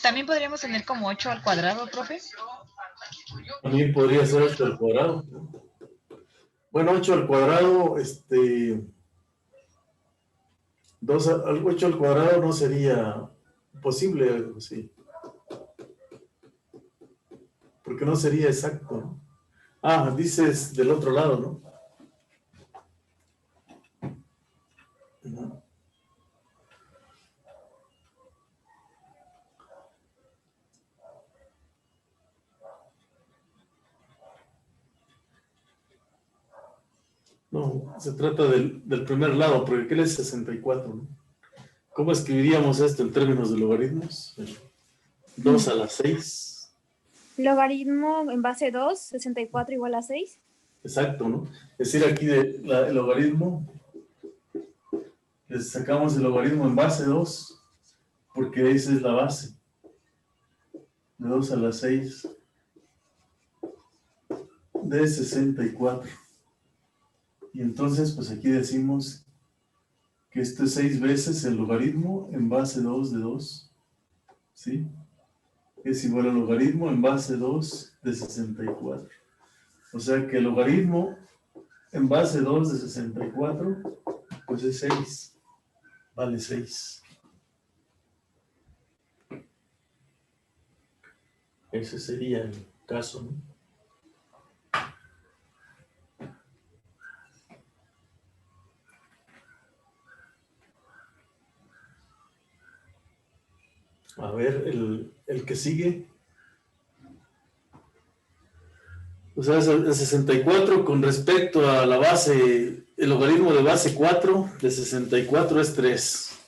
También podríamos tener como 8 al cuadrado, profe. También podría ser 8 al cuadrado, ¿no? Bueno, 8 al cuadrado, 8 al cuadrado no sería Posible, sí. Porque no sería exacto, ¿no? Ah, dices del otro lado, ¿no? No, se trata del primer lado, porque aquí es 64, ¿no? ¿Cómo escribiríamos esto en términos de logaritmos? 2 a la 6. Logaritmo en base 2, 64 igual a 6. Exacto, ¿no? Es decir, aquí el logaritmo, le sacamos el logaritmo en base 2, porque esa es la base. De 2 a la 6 de 64. Y entonces, pues aquí decimos que esto es 6 veces el logaritmo en base 2 de 2, ¿sí? Es igual al logaritmo en base 2 de 64. O sea que el logaritmo en base 2 de 64, pues es 6. Vale 6. Ese sería el caso, ¿no? A ver, el que sigue. O sea, es el 64 con respecto a la base, el logaritmo de base 4 de 64 es 3.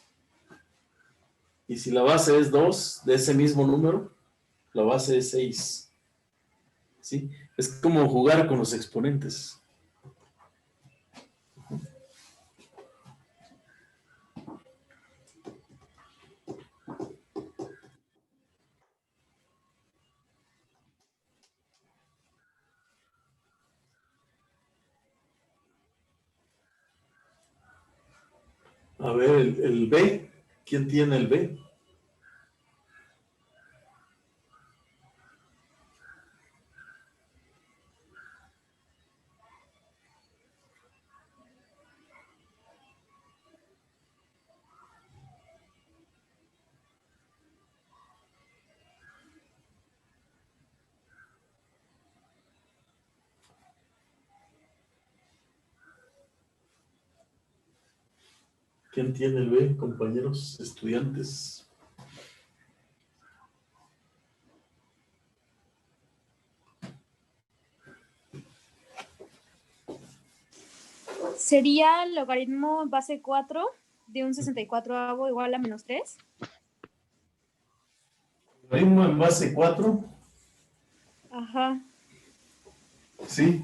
Y si la base es 2 de ese mismo número, la base es 6. ¿Sí? Es como jugar con los exponentes. A ver, el B. ¿Quién tiene el B? ¿Quién tiene el B, compañeros estudiantes? Sería el logaritmo base 4 de un 64avo igual a menos 3. Logaritmo en base 4. Ajá. Sí.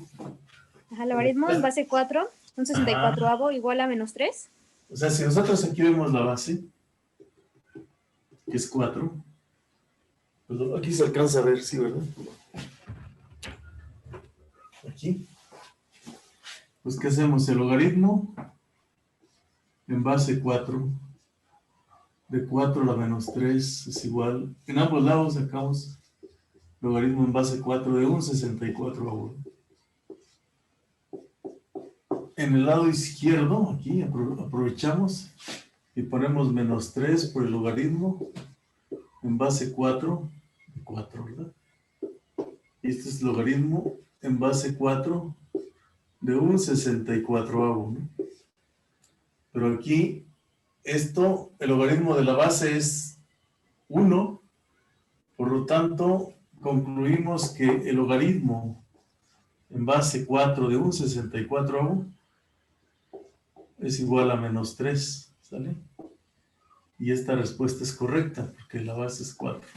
Ajá, logaritmo en base 4, un 64avo igual a menos 3. O sea, si nosotros aquí vemos la base, que es 4, pues aquí se alcanza a ver, sí, ¿verdad? Aquí. Pues, ¿qué hacemos? El logaritmo en base 4, de 4 a la menos 3 es igual. En ambos lados sacamos logaritmo en base 4 de un 64avo. En el lado izquierdo, aquí aprovechamos y ponemos menos 3 por el logaritmo en base 4, de 4, ¿verdad? Y este es logaritmo en base 4 de un 64avo, ¿no? Pero aquí, el logaritmo de la base es 1, por lo tanto, concluimos que el logaritmo en base 4 de un 64avo es igual a menos 3, ¿sale? Y esta respuesta es correcta, porque la base es 4.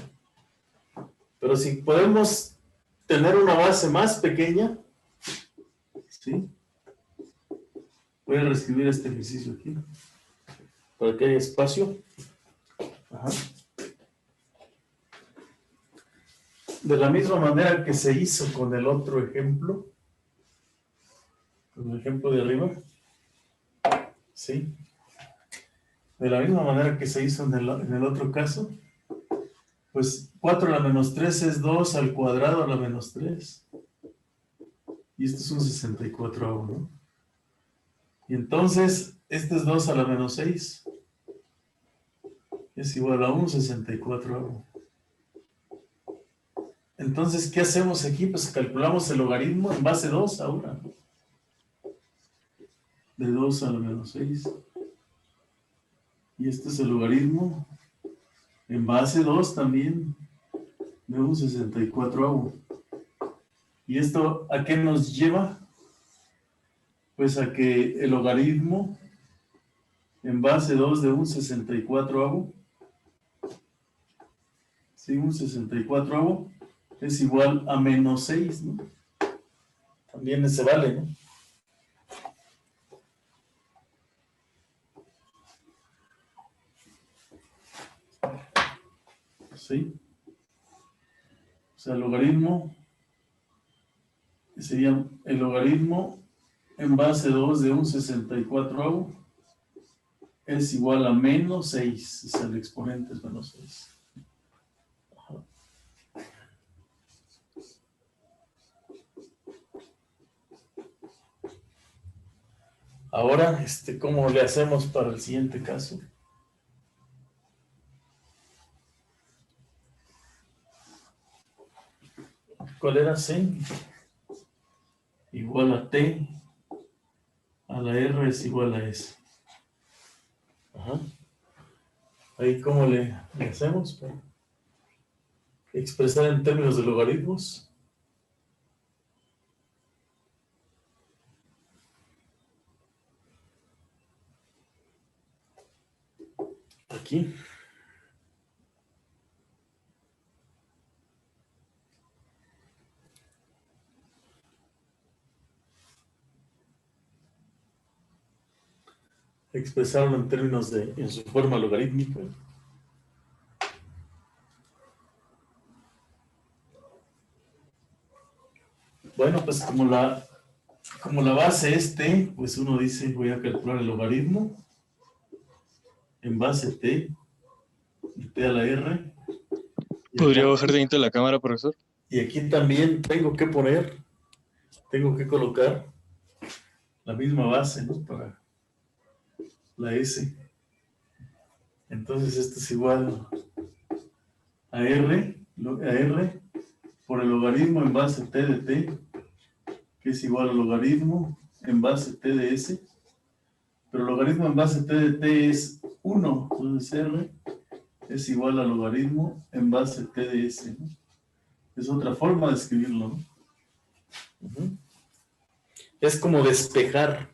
Pero si podemos tener una base más pequeña, ¿sí? Voy a reescribir este ejercicio aquí, para que haya espacio. Ajá. De la misma manera que se hizo con el otro ejemplo, con el ejemplo de arriba, ¿sí? De la misma manera que se hizo en el otro caso, pues 4 a la menos 3 es 2 al cuadrado a la menos 3. Y esto es un 64avo, ¿no? Y entonces, este es 2 a la menos 6. es igual a 1/64. Entonces, ¿qué hacemos aquí? Pues calculamos el logaritmo en base 2 ahora, ¿no? De 2 a la menos 6. Y este es el logaritmo en base 2 también de 1/64. ¿Y esto a qué nos lleva? Pues a que el logaritmo en base 2 de 1/64, sí, 1/64 es igual a menos 6, ¿no? También ese vale, ¿no? Sí. O sea, el logaritmo sería el logaritmo en base 2 de 1/64 es igual a menos 6. O sea, el exponente es menos 6. Ajá. Ahora, ¿cómo le hacemos para el siguiente caso? ¿Cuál era C? Igual a T, a la R es igual a S. Ajá. Ahí, ¿cómo le hacemos para expresar en términos de logaritmos? Aquí. Expresarlo en términos en su forma logarítmica. Bueno, pues como la base es T, pues uno dice, voy a calcular el logaritmo en base T, de T a la R. ¿Podría bajar de la cámara, profesor? Y aquí también tengo que colocar la misma base, ¿no? Para la S. Entonces esto es igual a R por el logaritmo en base T de T, que es igual al logaritmo en base T de S. Pero el logaritmo en base T de T es 1, entonces R es igual al logaritmo en base T de S, ¿no? Es otra forma de escribirlo, ¿no? Uh-huh. Es como despejar.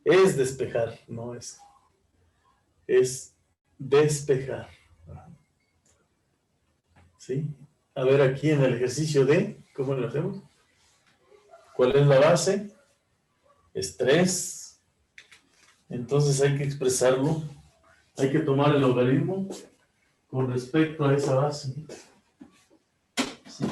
Es despejar, no es. Es despejar. ¿Sí? A ver aquí en el ejercicio D, ¿cómo lo hacemos? ¿Cuál es la base? Es 3. Entonces hay que expresarlo. Hay que tomar el logaritmo con respecto a esa base. ¿Sí?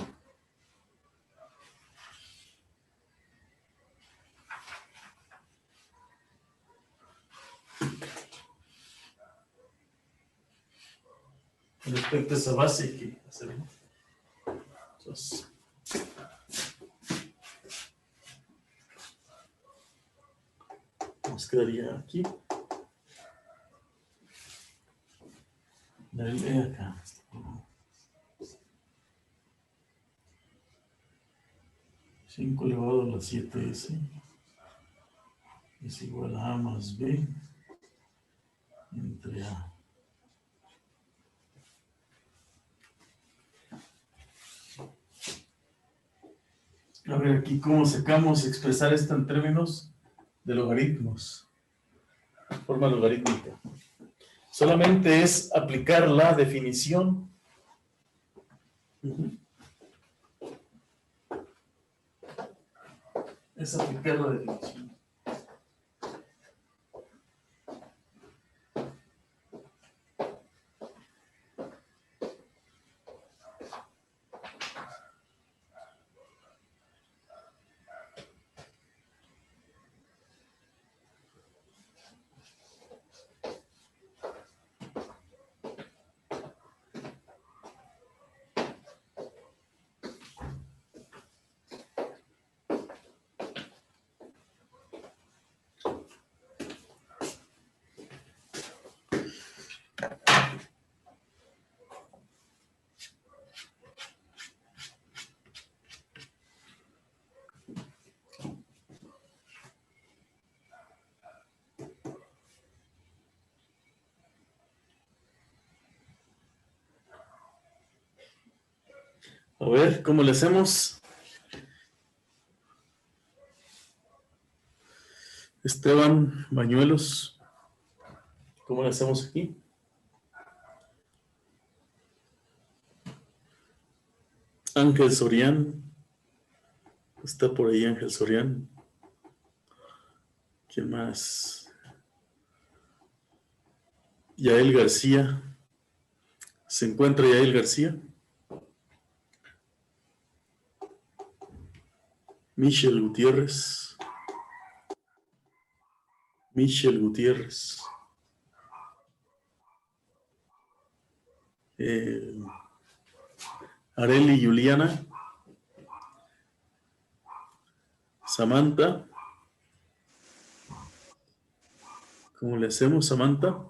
Respecto a esa base hay que hacerlo. Entonces, nos quedaría aquí. Dale acá. 5 elevado a la 7S es igual a A más B entre A. A ver aquí cómo sacamos expresar esto en términos de logaritmos. Forma logarítmica. Solamente es aplicar la definición. Es aplicar la definición. A ver, ¿cómo le hacemos? Esteban Bañuelos, ¿cómo le hacemos aquí? Ángel Sorián, está por ahí Ángel Sorián. ¿Quién más? Yael García. ¿Se encuentra Yael García? Michelle Gutiérrez. Michelle Gutiérrez. Areli Juliana. Samantha. ¿Cómo le hacemos, Samantha?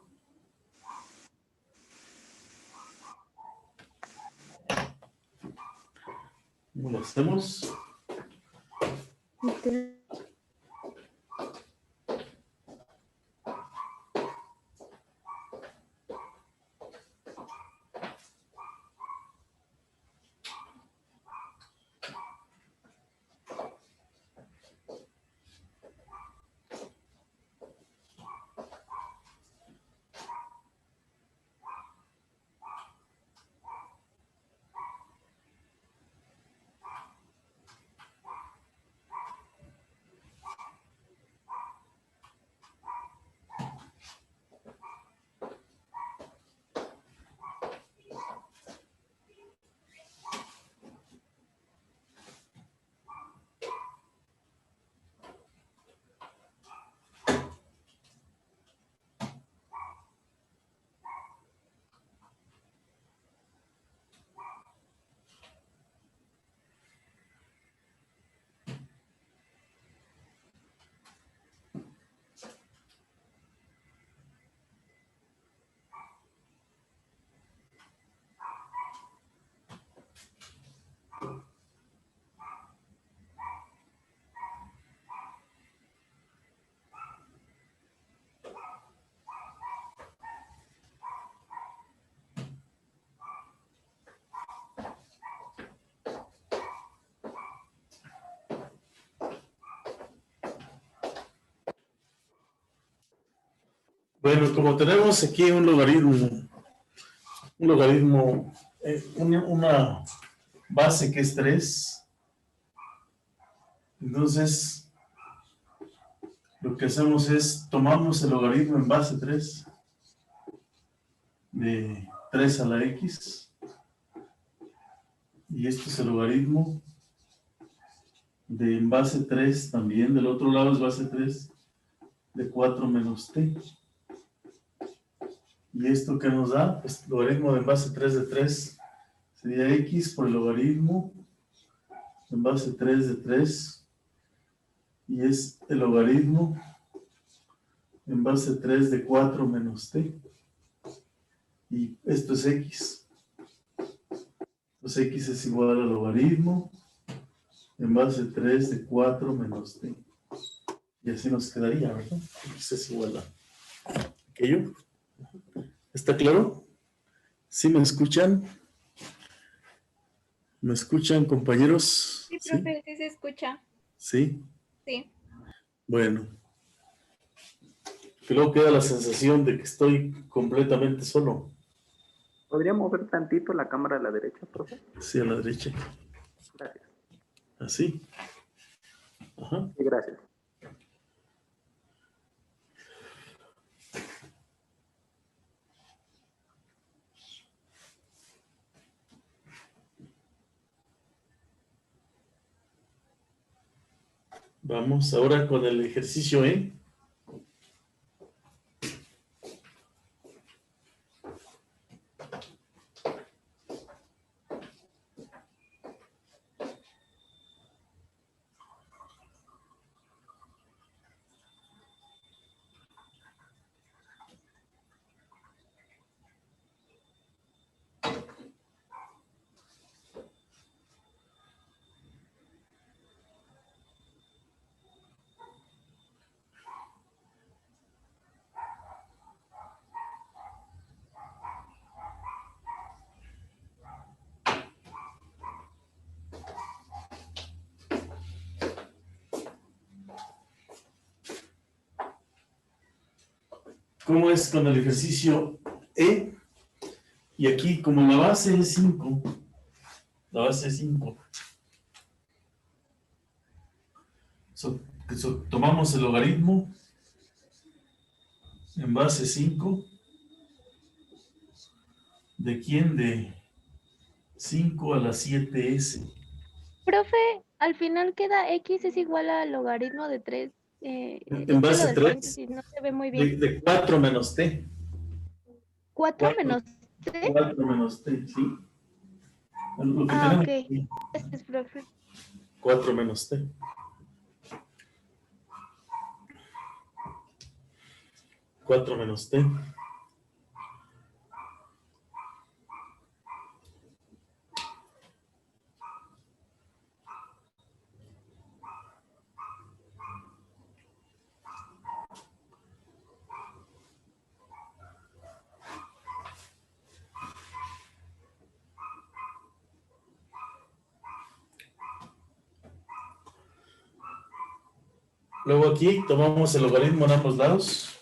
¿Cómo le hacemos? Bueno, como tenemos aquí un logaritmo, una base que es 3, entonces lo que hacemos es tomamos el logaritmo en base 3 de 3 a la x, y este es el logaritmo de en base 3 también, del otro lado es base 3 de 4 menos t. ¿Y esto qué nos da? Pues el logaritmo de en base 3 de 3 sería x por el logaritmo en base 3 de 3, y es el logaritmo en base 3 de 4 menos t, y esto es x. Entonces x es igual al logaritmo en base 3 de 4 menos t, y así nos quedaría, ¿verdad? X es igual a aquello. ¿Está claro? ¿Sí me escuchan? ¿Me escuchan, compañeros? Sí, profe, sí se escucha. ¿Sí? Sí. Bueno. Que luego queda la sensación de que estoy completamente solo. ¿Podría mover tantito la cámara a la derecha, profe? Sí, a la derecha. Gracias. Así. Ajá. Sí, gracias. Vamos ahora con el ejercicio E. ¿Cómo es con el ejercicio E? Y aquí, como la base es 5, la base es 5. Tomamos el logaritmo en base 5. ¿De quién? De 5 a la 7S. Profe, al final queda X es igual al logaritmo de 3. En base del 3, paréntesis no se ve muy bien. de 4 menos T. 4 menos 3. 4 menos T, ¿sí? Lo que Ah, tenemos ok. aquí, Gracias, profe. 4 menos T. 4 menos T. Luego aquí tomamos el logaritmo en ambos lados.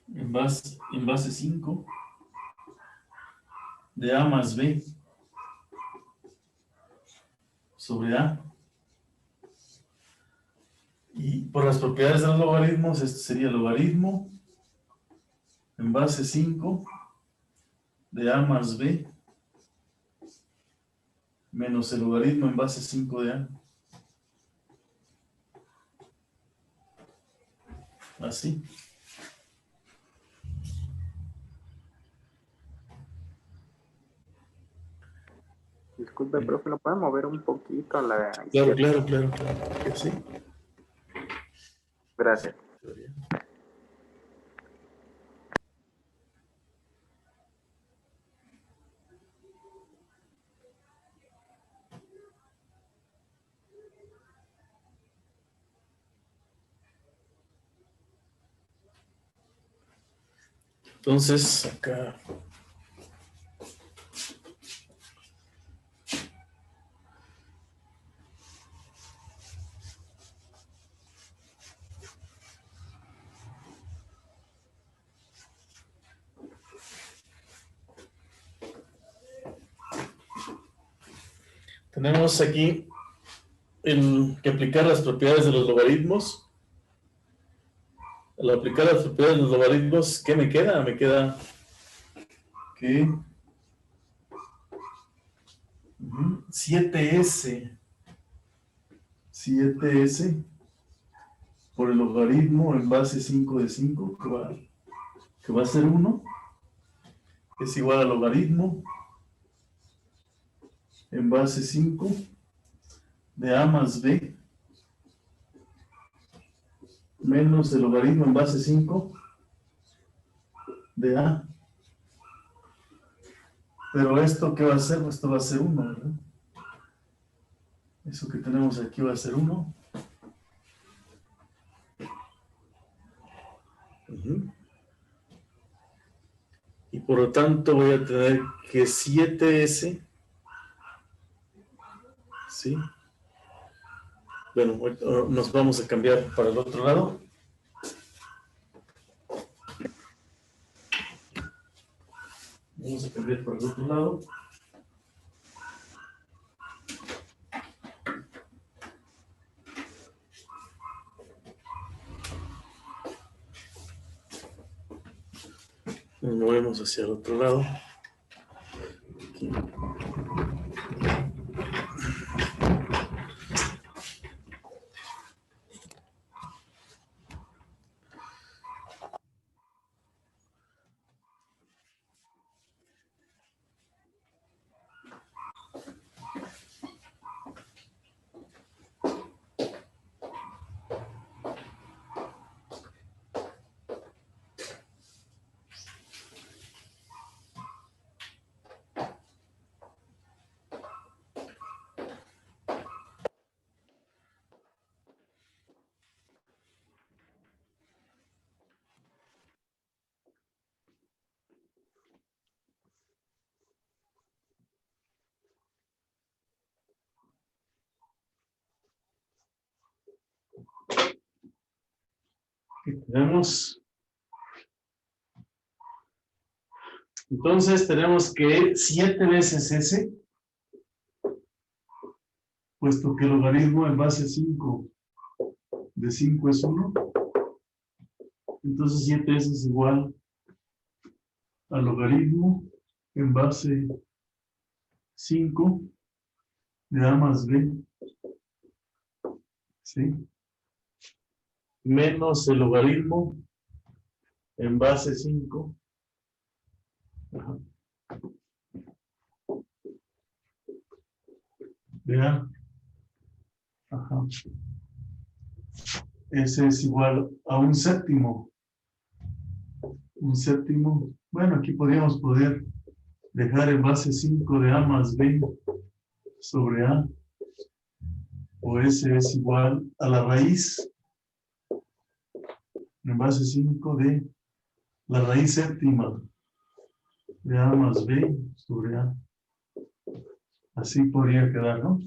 En base 5. De A más B. Sobre A. Y por las propiedades de los logaritmos, este sería el logaritmo en base 5 de A más B menos el logaritmo en base 5 de A. Así. Disculpe, profe, ¿lo puede mover un poquito a la Claro, izquierda? claro. Que sí. Gracias. Entonces, acá. Tenemos aquí que aplicar las propiedades de los logaritmos. Al aplicar las propiedades de los logaritmos, ¿qué me queda? Me queda que 7S por el logaritmo en base 5 de 5, que va a ser 1, es igual al logaritmo en base 5 de A más B menos el logaritmo en base 5 de A. Pero esto, ¿qué va a ser? Pues esto va a ser 1, ¿verdad? Eso que tenemos aquí va a ser 1. Y por lo tanto voy a tener que 7S, ¿sí? Bueno, nos vamos a cambiar para el otro lado. Vamos a cambiar para el otro lado. Nos movemos hacia el otro lado. Aquí. Y tenemos. Entonces tenemos que 7 veces ese, puesto que el logaritmo en base 5 de 5 es 1. Entonces 7 veces es igual al logaritmo en base 5 de A más B. ¿Sí? Menos el logaritmo en base 5. Ajá. De A. Ajá. Ese es igual a un séptimo. Un séptimo. Bueno, aquí podríamos dejar en base 5 de A más B sobre A. O ese es igual a la raíz en base 5 de la raíz séptima de A más B sobre A. Así podría quedar, ¿no?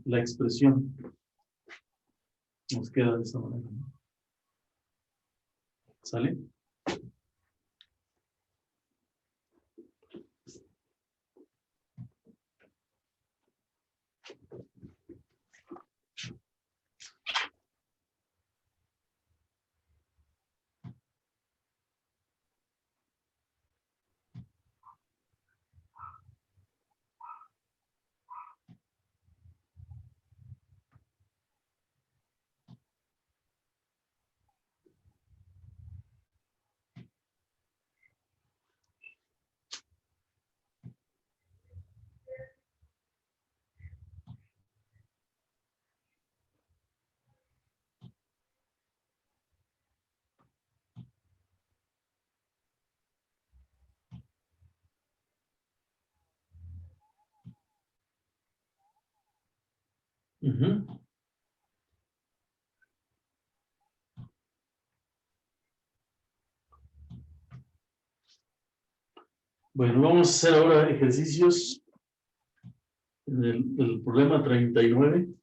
La expresión nos queda de esta manera, ¿no? ¿Sale? Ujú. Bueno, vamos a hacer ahora ejercicios del problema 39.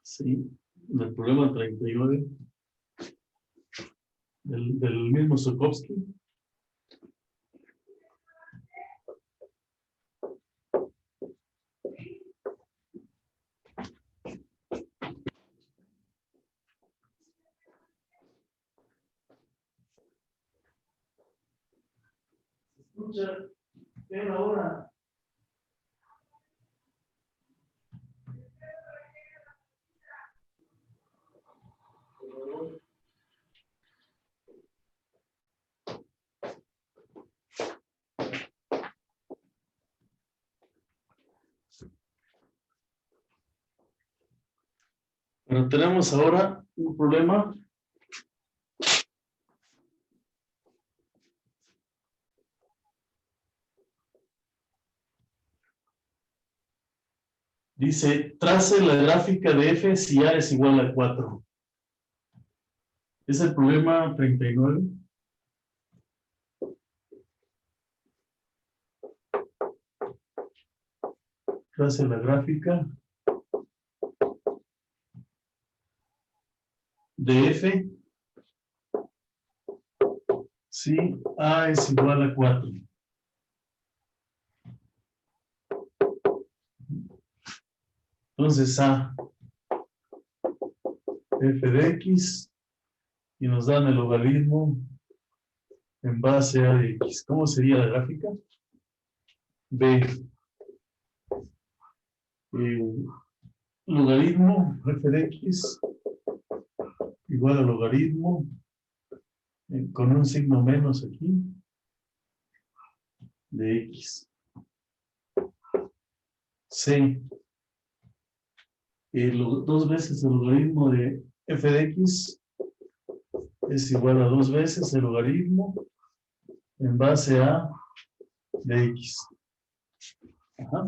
Sí, del problema 39. Del mismo Sokowski. Escucha, ven ahora. Bueno, tenemos ahora un problema. Dice, trace la gráfica de f si a es igual a 4. Es el problema 39. Trace la gráfica de f si a es igual a 4. Entonces a f de x y nos dan el logaritmo en base a de x. ¿Cómo sería la gráfica? B. Logaritmo f de x igual a logaritmo con un signo menos aquí de x. C. 2 veces el logaritmo de f de x es igual a 2 veces el logaritmo en base a de x. Ajá.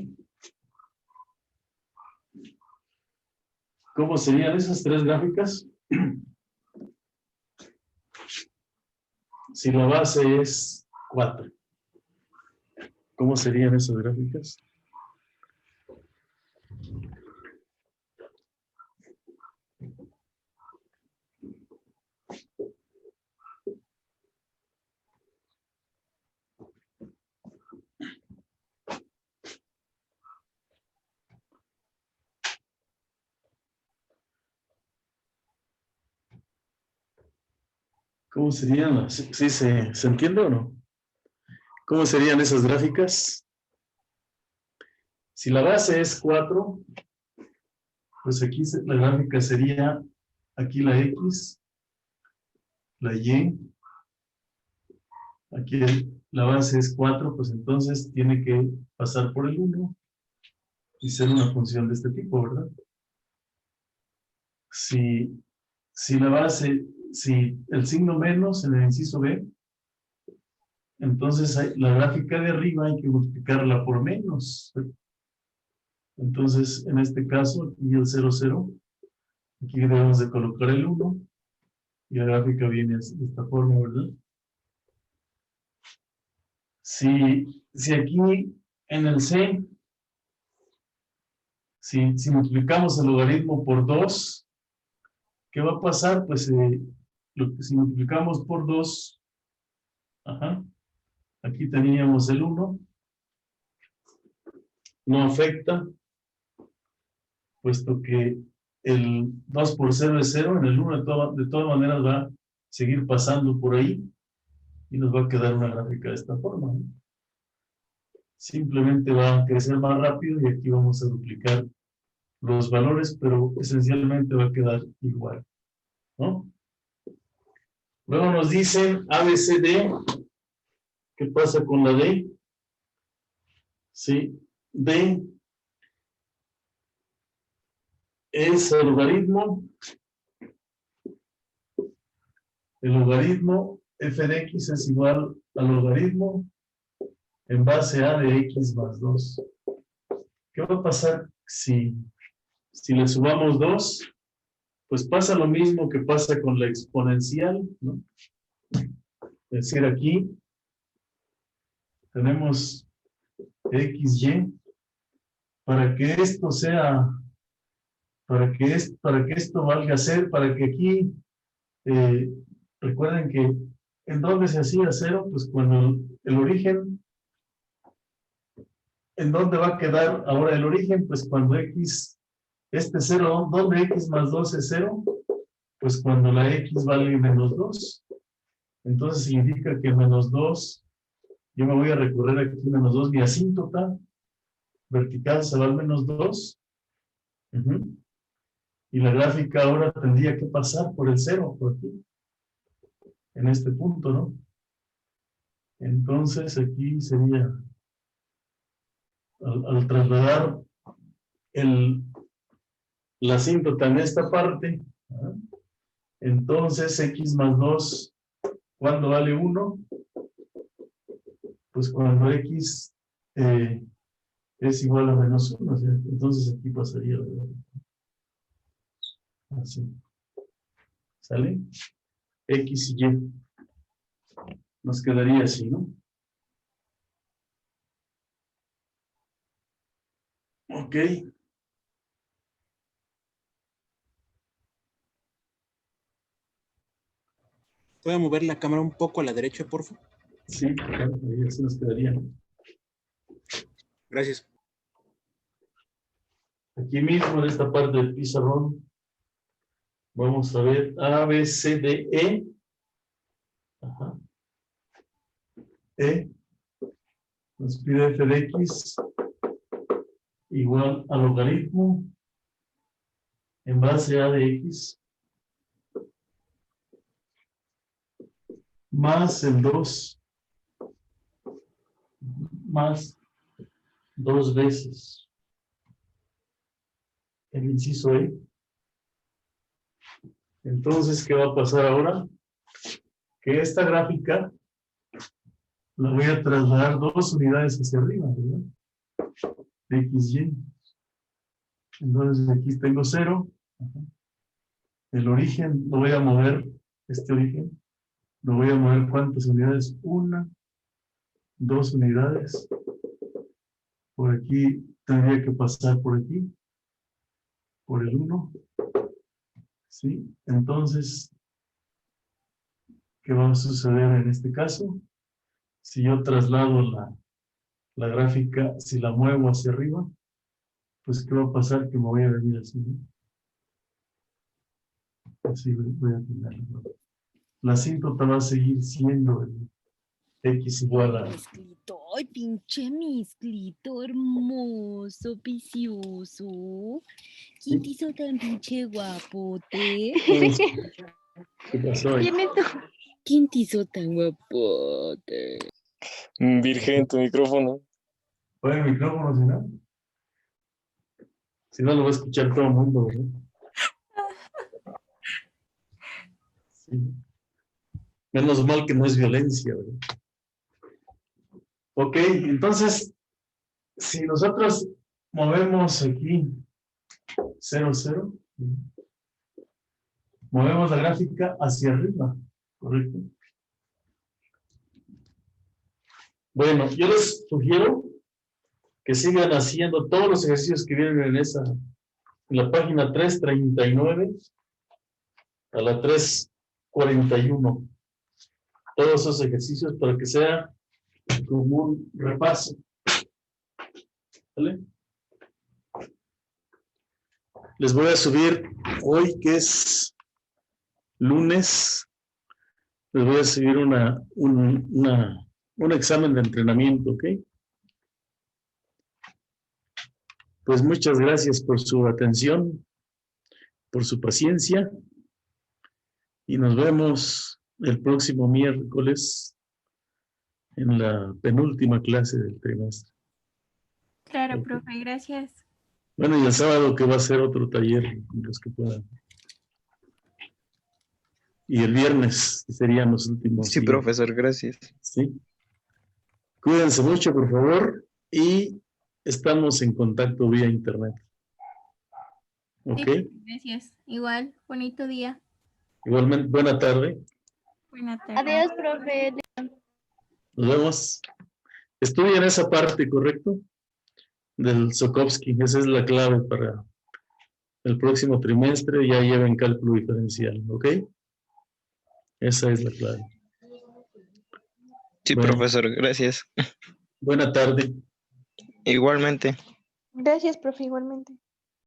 ¿Cómo serían esas 3 gráficas? Si la base es 4. ¿Cómo serían esas gráficas? ¿Cómo serían las? ¿Sí se entiende o no? ¿Cómo serían esas gráficas? Si la base es 4, pues aquí la gráfica sería aquí la X, la Y, aquí la base es 4, pues entonces tiene que pasar por el 1 y ser una función de este tipo, ¿verdad? Si la base, si el signo menos en el inciso B, entonces la gráfica de arriba hay que multiplicarla por menos. Entonces, en este caso, aquí el 0, 0, aquí debemos de colocar el 1 y la gráfica viene de esta forma, ¿verdad? Si aquí en el C, si multiplicamos el logaritmo por 2, ¿qué va a pasar? Pues si multiplicamos por 2, aquí teníamos el 1, no afecta, puesto que el 2 por 0 es 0, en el 1 de todas maneras va a seguir pasando por ahí y nos va a quedar una gráfica de esta forma, ¿no? Simplemente va a crecer más rápido y aquí vamos a duplicar los valores, pero esencialmente va a quedar igual, ¿no? Luego nos dicen ABCD. ¿Qué pasa con la D? Sí, D es el logaritmo. El logaritmo f de x es igual al logaritmo en base a de x más 2. ¿Qué va a pasar si le sumamos 2? Pues pasa lo mismo que pasa con la exponencial, ¿no? Es decir, aquí tenemos XY. Para que esto sea, para que esto valga ser, para que aquí, recuerden que ¿en dónde se hacía 0? Pues cuando el origen, ¿en dónde va a quedar ahora el origen? Pues cuando X, este 0, ¿dónde X más 2 es 0? Pues cuando la X vale menos 2. Entonces significa que menos 2, yo me voy a recorrer aquí menos 2, mi asíntota vertical se va al menos 2. Y la gráfica ahora tendría que pasar por el 0, por aquí, en este punto, ¿no? Entonces aquí sería, al trasladar la asíntota en esta parte, ¿ah? Entonces X más 2, ¿cuándo vale 1? Pues cuando X es igual a menos 1, ¿sí? Entonces aquí pasaría, ¿verdad? Así. ¿Sale? X y Y. Nos quedaría así, ¿no? Ok. ¿Puedo mover la cámara un poco a la derecha, por favor? Sí, claro, ahí así nos quedaría. Gracias. Aquí mismo en esta parte del pizarrón vamos a ver A, B, C, D, E. Ajá. E nos pide f de x igual al logaritmo en base a de x más el 2 más 2 veces el inciso E. Entonces, ¿qué va a pasar ahora? Que esta gráfica la voy a trasladar 2 unidades hacia arriba, ¿verdad? XY. Entonces, aquí tengo 0. El origen lo voy a mover, este origen, lo voy a mover ¿cuántas unidades? 1, 2 unidades. Por aquí tendría que pasar por aquí, por el 1. ¿Sí? Entonces, ¿qué va a suceder en este caso? Si yo traslado la gráfica, si la muevo hacia arriba, pues ¿qué va a pasar? Que me voy a venir así, ¿no? Así voy a tenerlo. La asíntota va a seguir siendo el X igual a... Ay, pinche misclito hermoso, vicioso. ¿Quién te hizo tan pinche guapote? ¿Qué pasó ahí? ¿Quién es tú? ¿Quién te hizo tan guapote? Virgen, tu micrófono. Oye, el micrófono, si no. Si no, lo va a escuchar todo el mundo, ¿verdad? Sí. Menos mal que no es violencia, ¿verdad? Ok, entonces, si nosotros movemos aquí 0, 0, movemos la gráfica hacia arriba, ¿correcto? Bueno, yo les sugiero que sigan haciendo todos los ejercicios que vienen en la página 339 a la 341. Todos esos ejercicios para que sea como un repaso. ¿Vale? Les voy a subir hoy, que es lunes, les voy a subir un examen de entrenamiento, ¿ok? Pues muchas gracias por su atención, por su paciencia, y nos vemos el próximo miércoles en la penúltima clase del trimestre. Claro, profe, gracias. Bueno, y el sábado que va a ser otro taller, los que puedan. Y el viernes serían los últimos. Sí, días. profesor, gracias. Sí. Cuídense mucho, por favor, y estamos en contacto vía internet. ¿Ok? Sí, gracias. Igual, bonito día. Igualmente, buena tarde. Buena tarde. Adiós, profe. Nos vemos. Estudien esa parte, ¿correcto? Del Sokowski. Esa es la clave para el próximo trimestre. Ya lleven cálculo diferencial, ¿ok? Esa es la clave. Sí, Bueno. profesor, gracias. Buena tarde. Igualmente. Gracias, profe, igualmente.